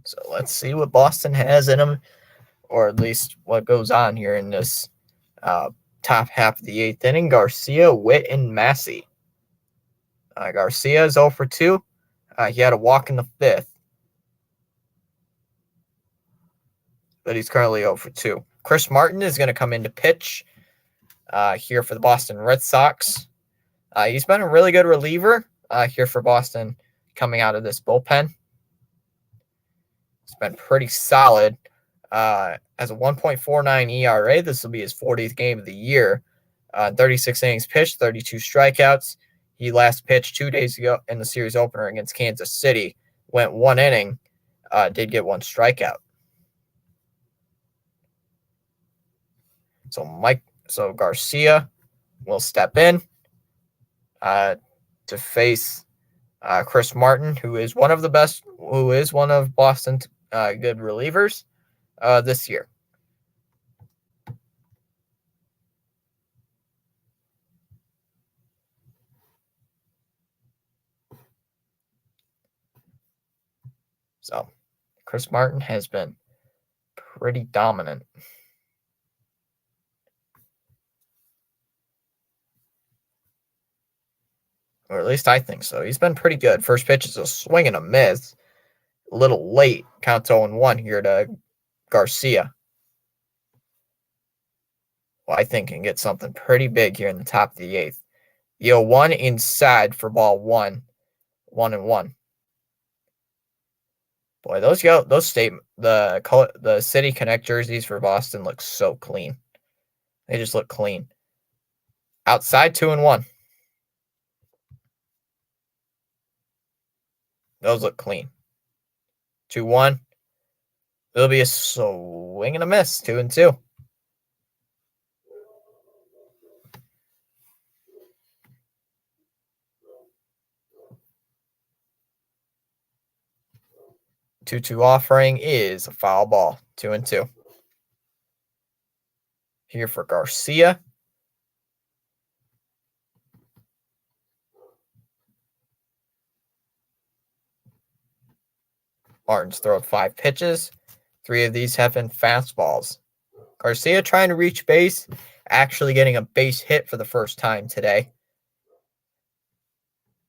So let's see what Boston has in them, or at least what goes on here in this top half of the eighth inning. Garcia, Witt, and Massey. Garcia is 0 for 2. He had a walk in the fifth, but he's currently 0 for 2. Chris Martin is going to come in to pitch here for the Boston Red Sox. He's been a really good reliever here for Boston coming out of this bullpen. It's been pretty solid. As a 1.49 ERA, this will be his 40th game of the year. 36 innings pitched, 32 strikeouts. He last pitched 2 days ago in the series opener against Kansas City. Went 1 inning, did get 1 strikeout. So Garcia will step in to face Chris Martin, who is one of Boston's good relievers this year. So Chris Martin has been pretty dominant. Or at least I think so. He's been pretty good. First pitch is a swing and a miss. A little late. Counts 0-1 here to Garcia. Well, I think can get something pretty big here in the top of the eighth. 1 inside for ball 1. 1-1. Boy, the City Connect jerseys for Boston look so clean. They just look clean. Outside 2-1. Those look clean. 2-1. It'll be a swing and a miss. 2-2. Two offering is a foul ball. 2-2. Here for Garcia. Martin's thrown 5 pitches. 3 of these have been fastballs. Garcia trying to reach base, actually getting a base hit for the first time today.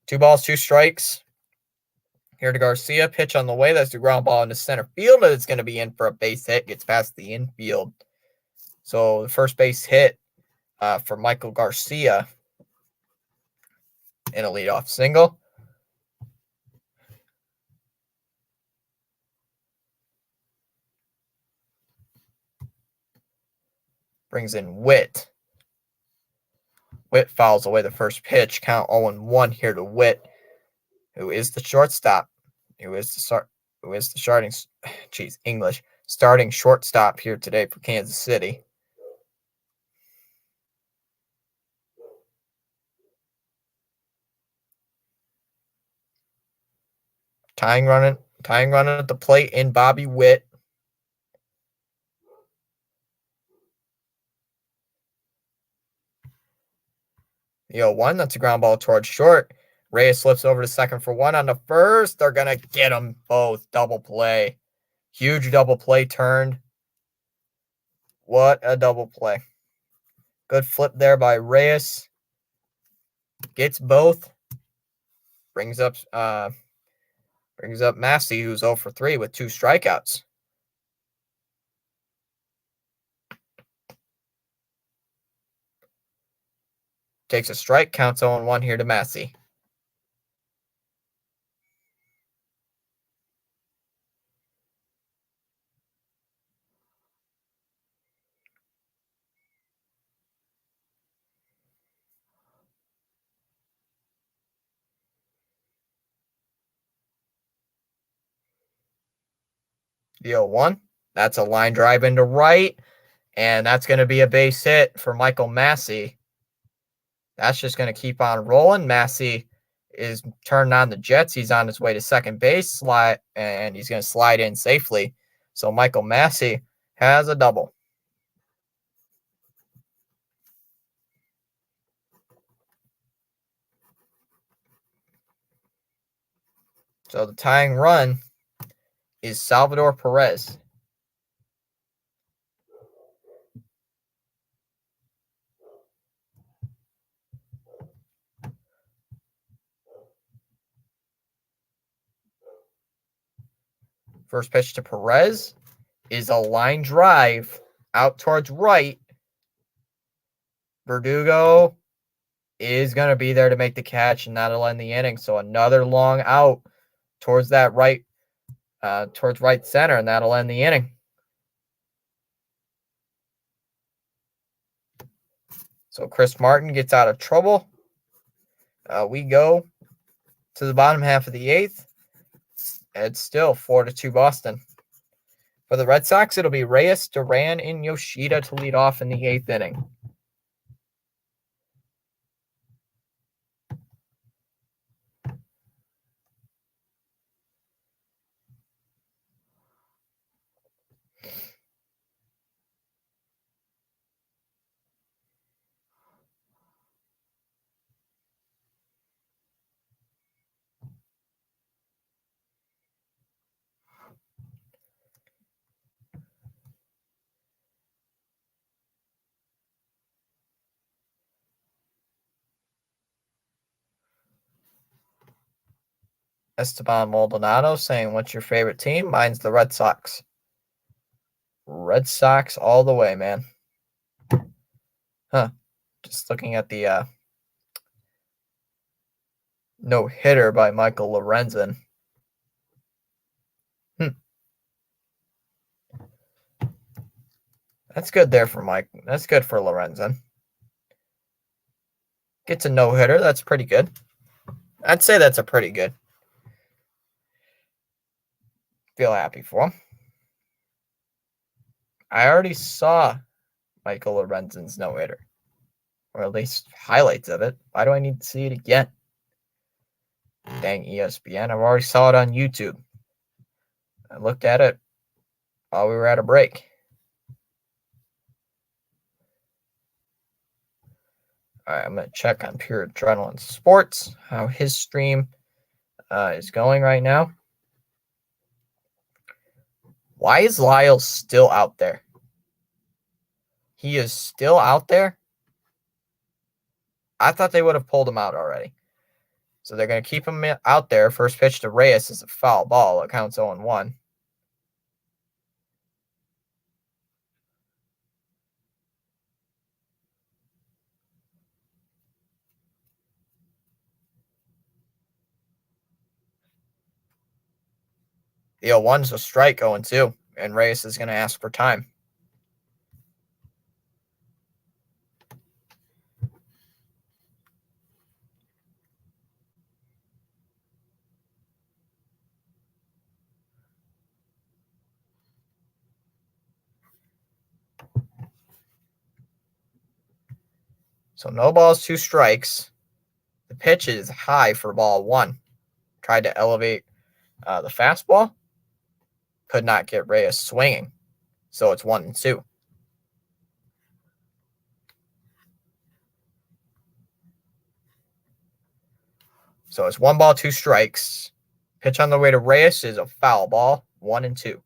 2 balls, 2 strikes. Here to Garcia, pitch on the way. That's the ground ball into center field, and it's going to be in for a base hit. Gets past the infield. So the first base hit for Michael Garcia in a leadoff single. Brings in Witt. Witt fouls away the first pitch. Count 0-1 here to Witt, who is the shortstop. Starting shortstop here today for Kansas City. Tying run at the plate in Bobby Witt. The 0-1, that's a ground ball towards short. Reyes slips over to second for 1 on the first. They're going to get them both. Double play. Huge double play turned. What a double play. Good flip there by Reyes. Gets both. Brings up Massey, who's 0 for 3 with 2 strikeouts. Takes a strike, counts 0-1 here to Massey. The 0-1, that's a line drive into right, and that's going to be a base hit for Michael Massey. That's just going to keep on rolling. Massey is turned on the Jets. He's on his way to second base, and he's going to slide in safely. So Michael Massey has a double. So the tying run is Salvador Perez. First pitch to Perez is a line drive out towards right. Verdugo is going to be there to make the catch, and that'll end the inning. So another long out towards that right, towards right center, and that'll end the inning. So Chris Martin gets out of trouble. We go to the bottom half of the 8th. It's still 4-2 Boston. For the Red Sox, it'll be Reyes, Duran, and Yoshida to lead off in the 8th inning. Esteban Maldonado saying, what's your favorite team? Mine's the Red Sox. Red Sox all the way, man. Just looking at the no-hitter by Michael Lorenzen. That's good there for Mike. That's good for Lorenzen. Gets a no-hitter. That's pretty good. I'd say that's a pretty good. Feel happy for him. I already saw Michael Lorenzen's no-hitter, or at least highlights of it. Why do I need to see it again? Dang ESPN. I've already saw it on YouTube. I looked at it while we were at a break. All right, I'm going to check on Pure Adrenaline Sports, how his stream is going right now. Why is Lyle still out there? He is still out there? I thought they would have pulled him out already. So they're going to keep him out there. First pitch to Reyes is a foul ball. It counts 0-1. The 0-1's a strike, 0-2, and Reyes is going to ask for time. So no balls, 2 strikes. The pitch is high for ball 1. Tried to elevate the fastball. Could not get Reyes swinging. So it's 1-2. So it's 1 ball, 2 strikes. Pitch on the way to Reyes is a foul ball, 1-2.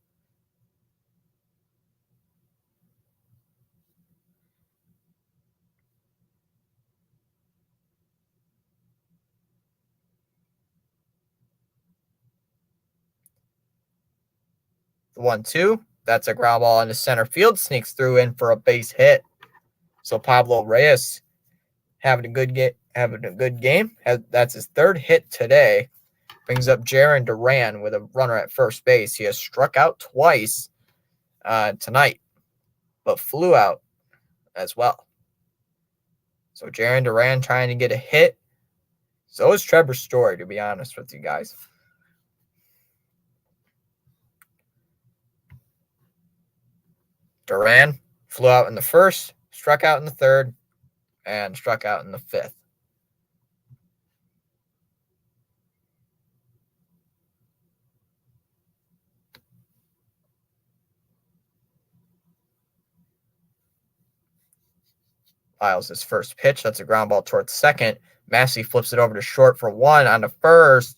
The 1-2, that's a ground ball into center field, sneaks through in for a base hit. So Pablo Reyes having a good game. That's his 3rd hit today. Brings up Jarren Duran with a runner at first base. He has struck out twice tonight, but flew out as well. So Jarren Duran trying to get a hit. So is Trevor Story, to be honest with you guys. Duran flew out in the 1st, struck out in the 3rd, and struck out in the 5th. Lyles' his first pitch. That's a ground ball towards second. Massey flips it over to short for 1 on the 1st,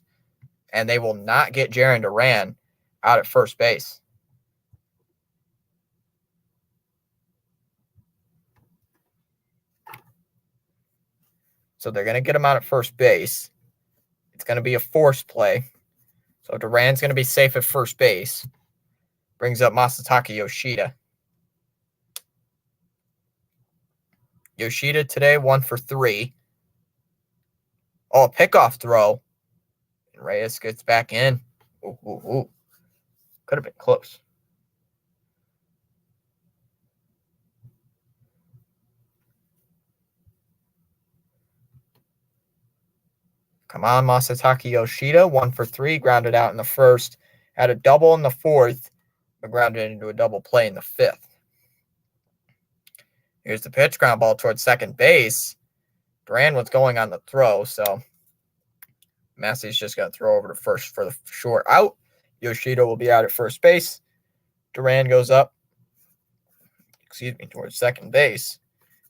and they will not get Jarren Duran out at first base. So they're going to get him out at first base. It's going to be a force play. So Duran's going to be safe at first base. Brings up Masataka Yoshida. Yoshida today, 1 for 3. Oh, a pickoff throw. And Reyes gets back in. Ooh. Could have been close. Come on, Masataka Yoshida, 1 for 3, grounded out in the first. Had a double in the fourth, but grounded into a double play in the fifth. Here's the pitch, ground ball towards second base. Duran was going on the throw, so Massey's just going to throw over to first for the short out. Yoshida will be out at first base. Duran goes up, towards second base.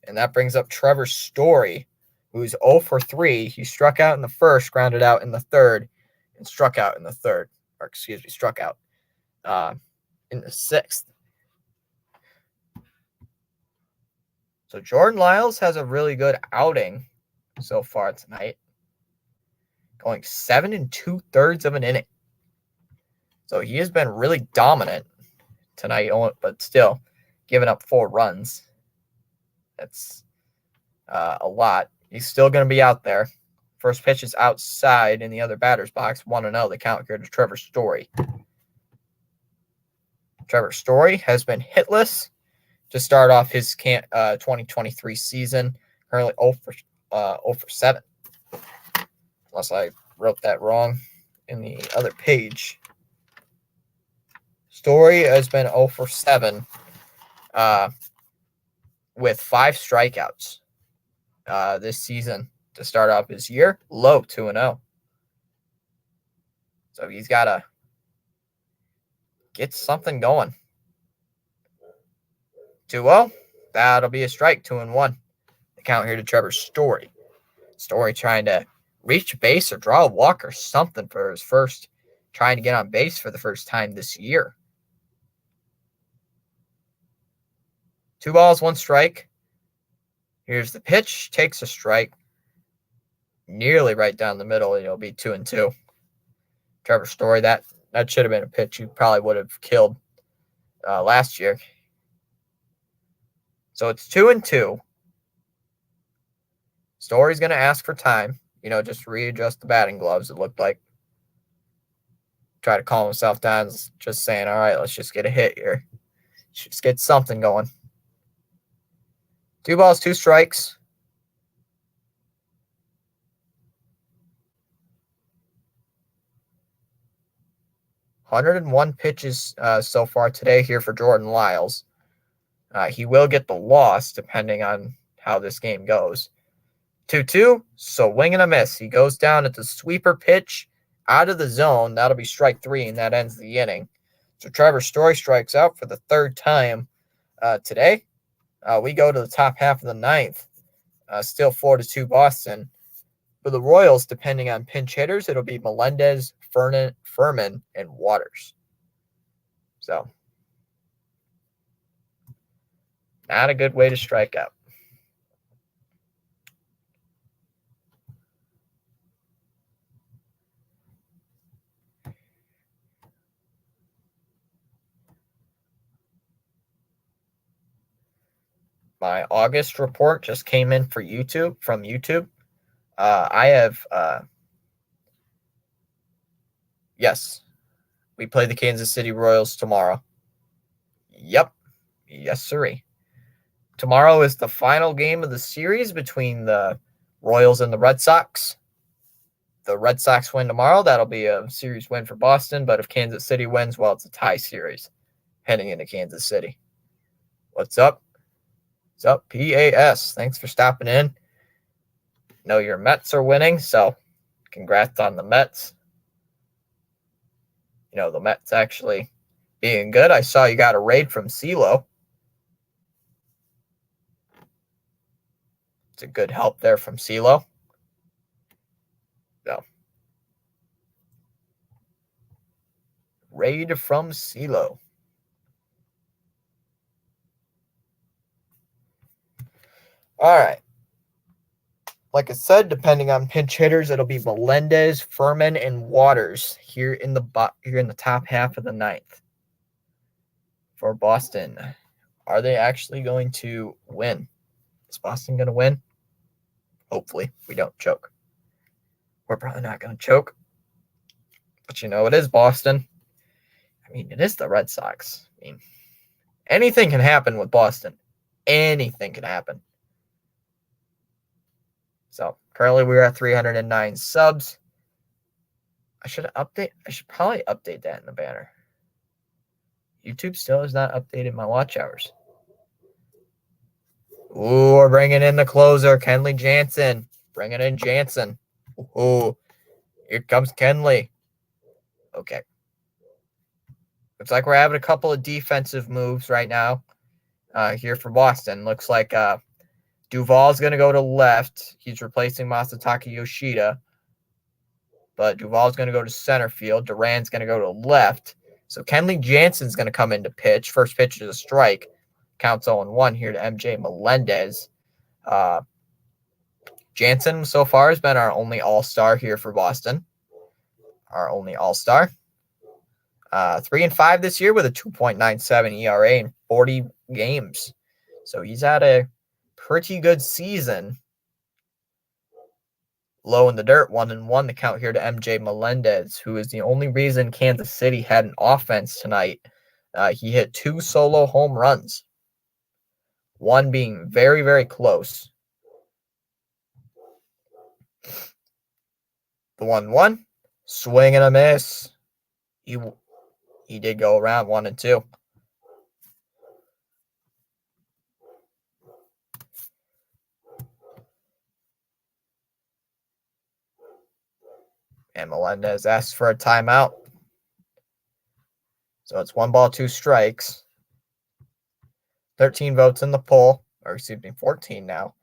And that brings up Trevor Story, who's 0 for 3. He struck out in the first, grounded out in the third, and struck out in the third. Struck out in the sixth. So Jordan Lyles has a really good outing so far tonight, going 7 2/3 of an inning. So he has been really dominant tonight, but still giving up 4 runs. That's a lot. He's still going to be out there. First pitch is outside in the other batter's box. 1-0. The count here to Trevor Story. Trevor Story has been hitless to start off his 2023 season. Currently 0 for 7. Unless I wrote that wrong in the other page. Story has been 0 for 7 with 5 strikeouts this season to start off his year. Low 2-0. So he's got to get something going. 2-0. That'll be a strike. 2-1. The count here to Trevor Story. Story trying to reach base or draw a walk or something for his first, trying to get on base for the first time this year. 2 balls, 1 strike. Here's the pitch. Takes a strike. Nearly right down the middle. It'll be 2-2. Trevor Story, that should have been a pitch you probably would have killed last year. So it's 2-2. Story's going to ask for time. Just readjust the batting gloves, it looked like. Try to calm himself down, just saying, all right, let's just get a hit here. Just get something going. 2 balls, 2 strikes. (101) pitches so far today here for Jordan Lyles. He will get the loss depending on how this game goes. 2-2, swing and a miss. He goes down at the sweeper pitch out of the zone. That'll be strike 3, and that ends the inning. So Trevor Story strikes out for the 3rd time today. We go to the top half of the 9th. Still 4-2 Boston. For the Royals, depending on pinch hitters, it'll be Melendez, Furman, and Waters. So, not a good way to strike out. My August report just came in from YouTube. I have, yes, we play the Kansas City Royals tomorrow. Yep. Yes, sirree. Tomorrow is the final game of the series between the Royals and the Red Sox. The Red Sox win tomorrow. That'll be a series win for Boston. But if Kansas City wins, well, it's a tie series heading into Kansas City. What's up? What's up, PAS? Thanks for stopping in. Know your Mets are winning, so congrats on the Mets. The Mets actually being good. I saw you got a raid from CeeLo. It's a good help there from CeeLo. So, Raid from CeeLo. All right. Like I said, depending on pinch hitters, it'll be Melendez, Furman, and Waters here in the top half of the ninth for Boston. Are they actually going to win? Is Boston going to win? Hopefully, we don't choke. We're probably not going to choke. But it is Boston. I mean, it is the Red Sox. I mean, anything can happen with Boston. Anything can happen. So currently we're at 309 subs. I should probably update that in the banner. YouTube still has not updated my watch hours. Ooh, we're bringing in the closer, Kenley Jansen. Bringing in Jansen. Ooh, here comes Kenley. Okay. Looks like we're having a couple of defensive moves right now here for Boston. Looks like Duvall's going to go to left. He's replacing Masataka Yoshida. But Duvall's going to go to center field. Duran's going to go to left. So Kenley Jansen's going to come in to pitch. First pitch is a strike. Counts 0-1 here to MJ Melendez. Jansen so far has been our only all-star here for Boston. Our only all-star. 3-5 this year with a 2.97 ERA in 40 games. So he's had a pretty good season. Low in the dirt, 1-1 the count here to MJ Melendez, who is the only reason Kansas City had an offense tonight. He hit 2 solo home runs, one being very, very close. The 1-1, swing and a miss. He did go around 1-2. And Melendez asks for a timeout. So it's 1 ball, 2 strikes. 13 votes in the poll, or excuse me, 14 now.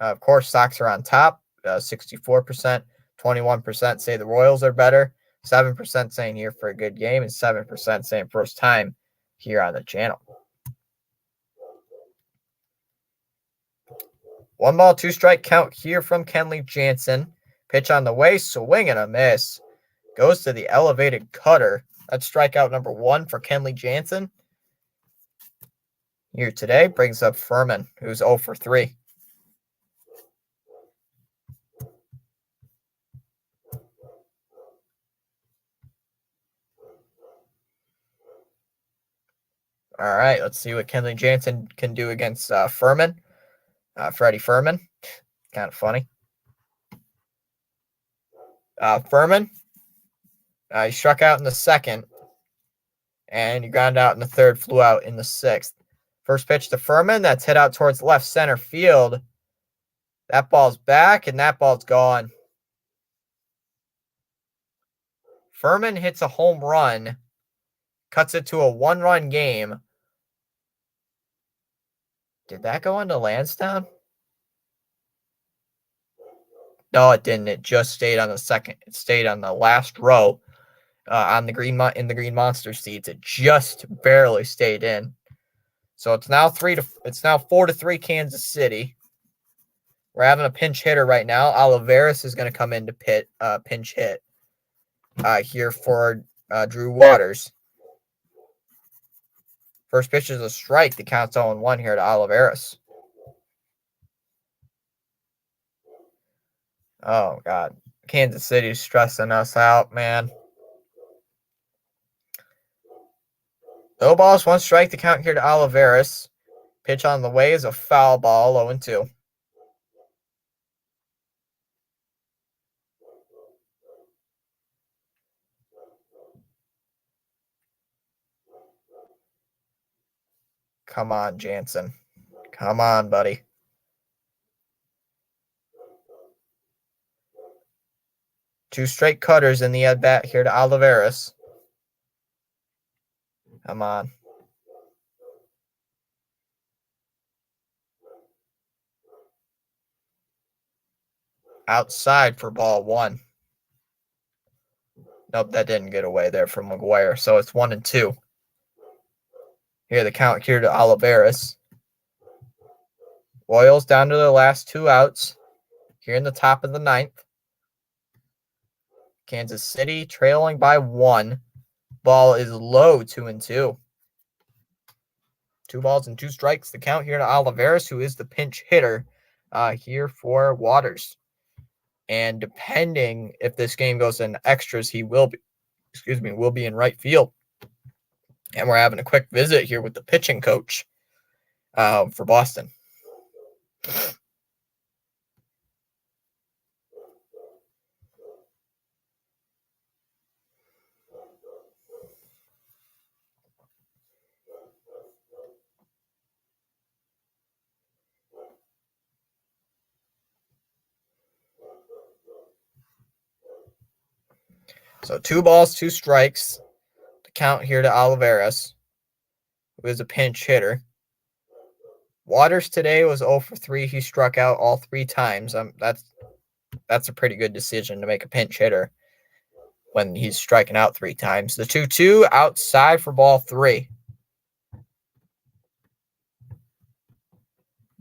Of course, Sox are on top, 64%. 21% say the Royals are better. 7% saying here for a good game, and 7% saying first time here on the channel. 1 ball, 2 strike count here from Kenley Jansen. Pitch on the way, swing and a miss. Goes to the elevated cutter. That's strikeout number 1 for Kenley Jansen. Here today brings up Furman, who's 0 for 3. All right, let's see what Kenley Jansen can do against Furman. Freddie Furman. Kind of funny. Furman, he struck out in the second, and he grounded out in the third, flew out in the sixth. First pitch to Furman, that's hit out towards left center field. That ball's back, and that ball's gone. Furman hits a home run, cuts it to a 1-run game. Did that go into Lansdowne? No, it didn't. It just stayed on the second. It stayed on the last row on the Green Monster seats. It just barely stayed in. So it's now 4-3 Kansas City. We're having a pinch hitter right now. Olivares is going to come in to pinch hit here for Drew Waters. First pitch is a strike. The count's 0-1 here to Olivares. Oh, God. Kansas City's stressing us out, man. No balls, 1 strike. The count here to Olivares. Pitch on the way is a foul ball, 0-2. Come on, Jansen. Come on, buddy. Two straight cutters in the at-bat here to Olivares. Come on. Outside for ball 1. Nope, that didn't get away there from McGuire. So it's 1-2. Here the count here to Olivares. Royals down to their last 2 outs. Here in the top of the 9th. Kansas City trailing by 1. Ball is low, 2-2. 2 balls and 2 strikes. The count here to Olivares, who is the pinch hitter here for Waters. And depending if this game goes in extras, he will be in right field. And we're having a quick visit here with the pitching coach for Boston. So 2 balls, 2 strikes. The count here to Olivares, who is a pinch hitter. Waters today was 0 for 3. He struck out all 3 times. That's a pretty good decision to make a pinch hitter when he's striking out 3 times. The 2-2 outside for ball 3.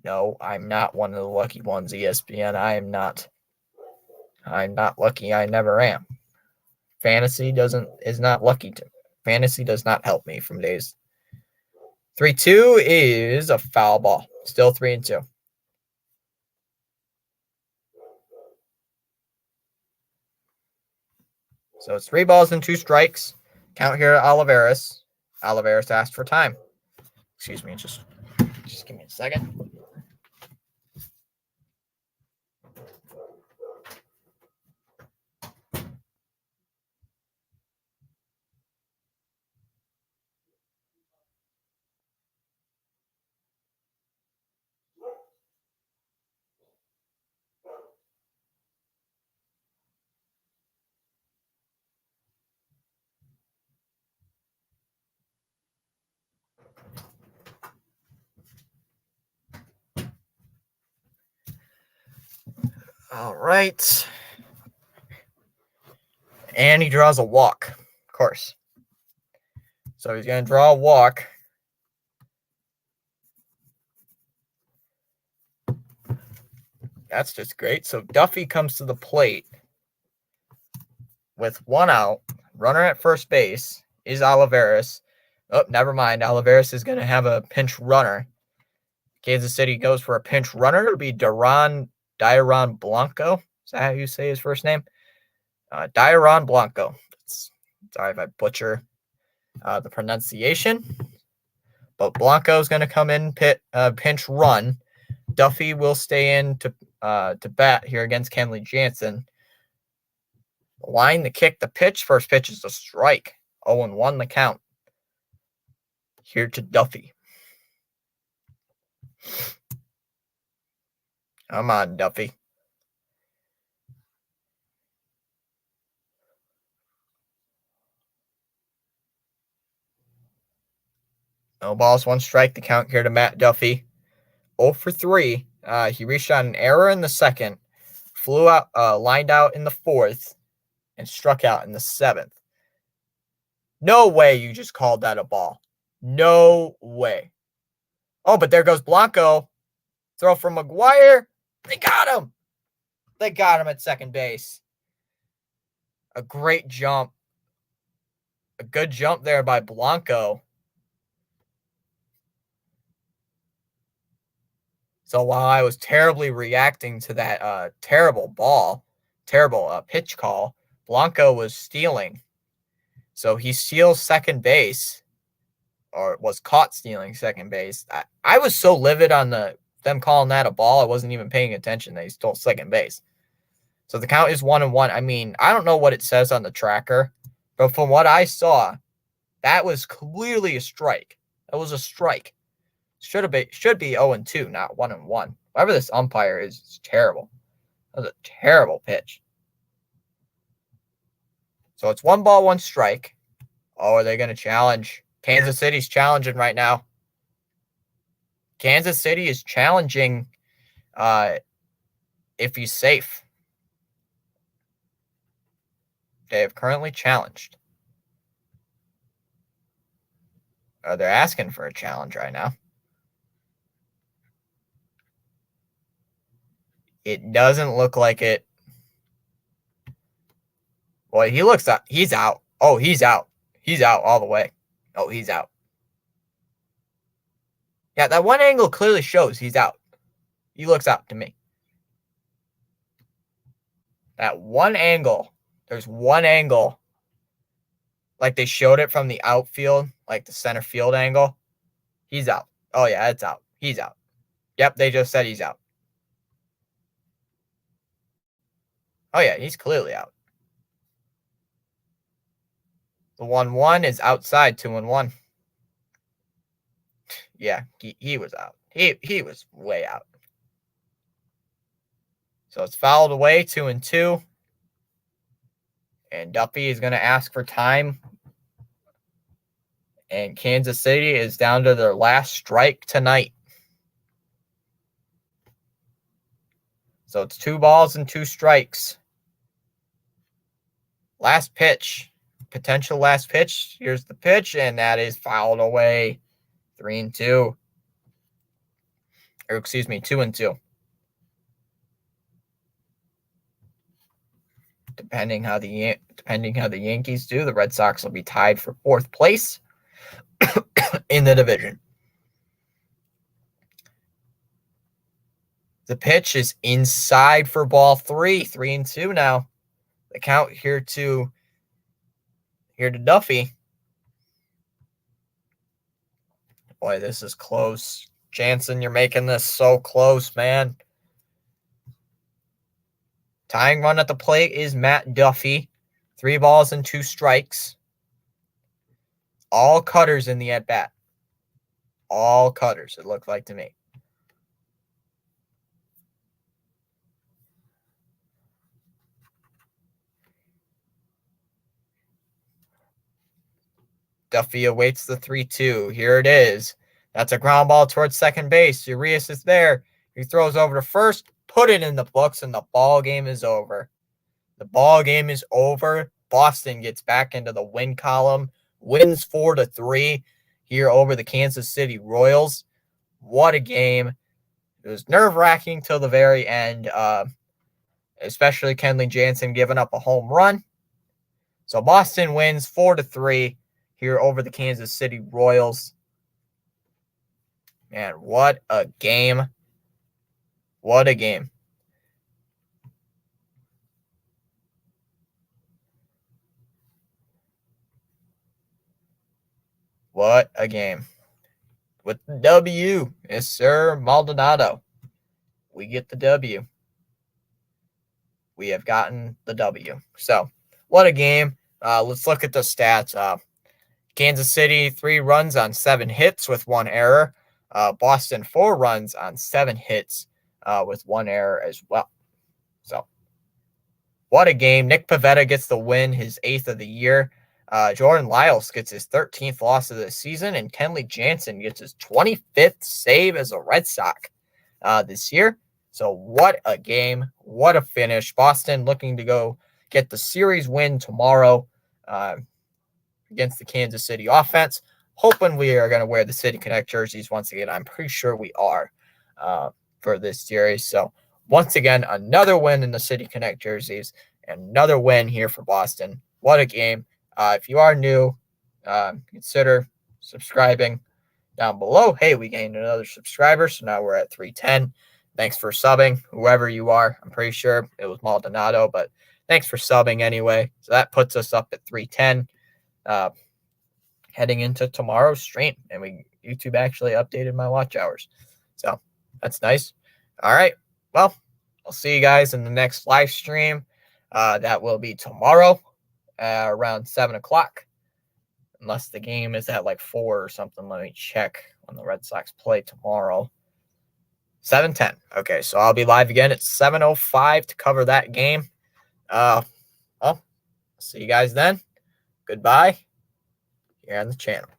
No, I'm not one of the lucky ones, ESPN. I'm not lucky. I never am. Fantasy is not lucky to me. Fantasy does not help me from days. 3-2 is a foul ball. Still 3-2. So it's 3 balls and 2 strikes. Count here at Olivares. Olivares asked for time. Excuse me, just give me a second. All right. And he draws a walk, of course. So he's going to draw a walk. That's just great. So Duffy comes to the plate with 1 out. Runner at first base is Olivares. Oh, never mind. Olivares is going to have a pinch runner. Kansas City goes for a pinch runner. It'll be Dairon Blanco. Is that how you say his first name? Dairon Blanco. Sorry if I butcher the pronunciation. But Blanco is going to come in, pinch run. Duffy will stay in to bat here against Kenley Jansen. Line the kick, the pitch. First pitch is a strike. 0-1 the count. Here to Duffy. Come on, Duffy. No balls, 1 strike. The count here to Matt Duffy. 0 for 3. He reached on an error in the 2nd. Flew out, lined out in the 4th. And struck out in the 7th. No way you just called that a ball. No way. Oh, but there goes Blanco. Throw from McGuire. They got him. They got him at second base. A great jump. A good jump there by Blanco. So while I was terribly reacting to that terrible pitch call, Blanco was stealing. So he steals second base, or was caught stealing second base. I was so livid on them calling that a ball, I wasn't even paying attention that he stole second base. So the count is 1-1. I mean, I don't know what it says on the tracker, but from what I saw, that was clearly a strike. That was a strike. Should be 0-2, not 1-1. Whoever this umpire is terrible. That was a terrible pitch. So it's 1 ball, 1 strike. Oh, are they going to challenge? Kansas City's challenging right now. Kansas City is challenging if he's safe. They have currently challenged. They're asking for a challenge right now. It doesn't look like it. Boy, he looks up. He's out. Oh, he's out. He's out all the way. Oh, he's out. Yeah, that one angle clearly shows he's out. He looks out to me. That one angle. There's one angle. Like they showed it from the outfield, like the center field angle. He's out. Oh, yeah, it's out. He's out. Yep, they just said he's out. Oh, yeah, he's clearly out. The 1-1 is outside, 2-1. Yeah, he was out. He was way out. So it's fouled away, 2-2. And Duffy is going to ask for time. And Kansas City is down to their last strike tonight. So it's 2 balls and 2 strikes. Last pitch. Potential last pitch. Here's the pitch, and that is fouled away. 3-2. Or excuse me, 2-2. Depending how the Yankees do, the Red Sox will be tied for 4th place in the division. The pitch is inside for ball 3. 3-2 now. The count here to Duffy. Boy, this is close. Jansen, you're making this so close, man. Tying run at the plate is Matt Duffy. 3 balls and 2 strikes. All cutters in the at-bat. All cutters, it looked like to me. Duffy awaits the 3-2. Here it is. That's a ground ball towards second base. Urias is there. He throws over to first. Put it in the books, and the ball game is over. The ball game is over. Boston gets back into the win column. Wins 4-3 here over the Kansas City Royals. What a game. It was nerve-wracking till the very end, especially Kenley Jansen giving up a home run. So Boston wins 4-3 here over the Kansas City Royals. Man, what a game. What a game. What a game. With the W, yes, sir, Maldonado. We get the W. We have gotten the W. So, what a game. Let's look at the stats. Kansas City, 3 runs on 7 hits with 1 error. Boston, 4 runs on 7 hits with 1 error as well. So, what a game. Nick Pivetta gets the win, his 8th of the year. Jordan Lyles gets his 13th loss of the season, and Kenley Jansen gets his 25th save as a Red Sox this year. So what a game. What a finish. Boston looking to go get the series win tomorrow against the Kansas City offense. Hoping we are going to wear the City Connect jerseys once again. I'm pretty sure we are for this series. So once again, another win in the City Connect jerseys. Another win here for Boston. What a game. If you are new, consider subscribing down below. Hey, we gained another subscriber, so now we're at 310. Thanks for subbing, whoever you are. I'm pretty sure it was Maldonado, but thanks for subbing anyway. So that puts us up at 310 heading into tomorrow's stream. And YouTube actually updated my watch hours. So that's nice. All right. Well, I'll see you guys in the next live stream. That will be tomorrow. Around 7 o'clock, unless the game is at like 4 or something. Let me check when the Red Sox play tomorrow. 7:10. Okay, so I'll be live again at 7:05 to cover that game. Well, see you guys then. Goodbye here on the channel.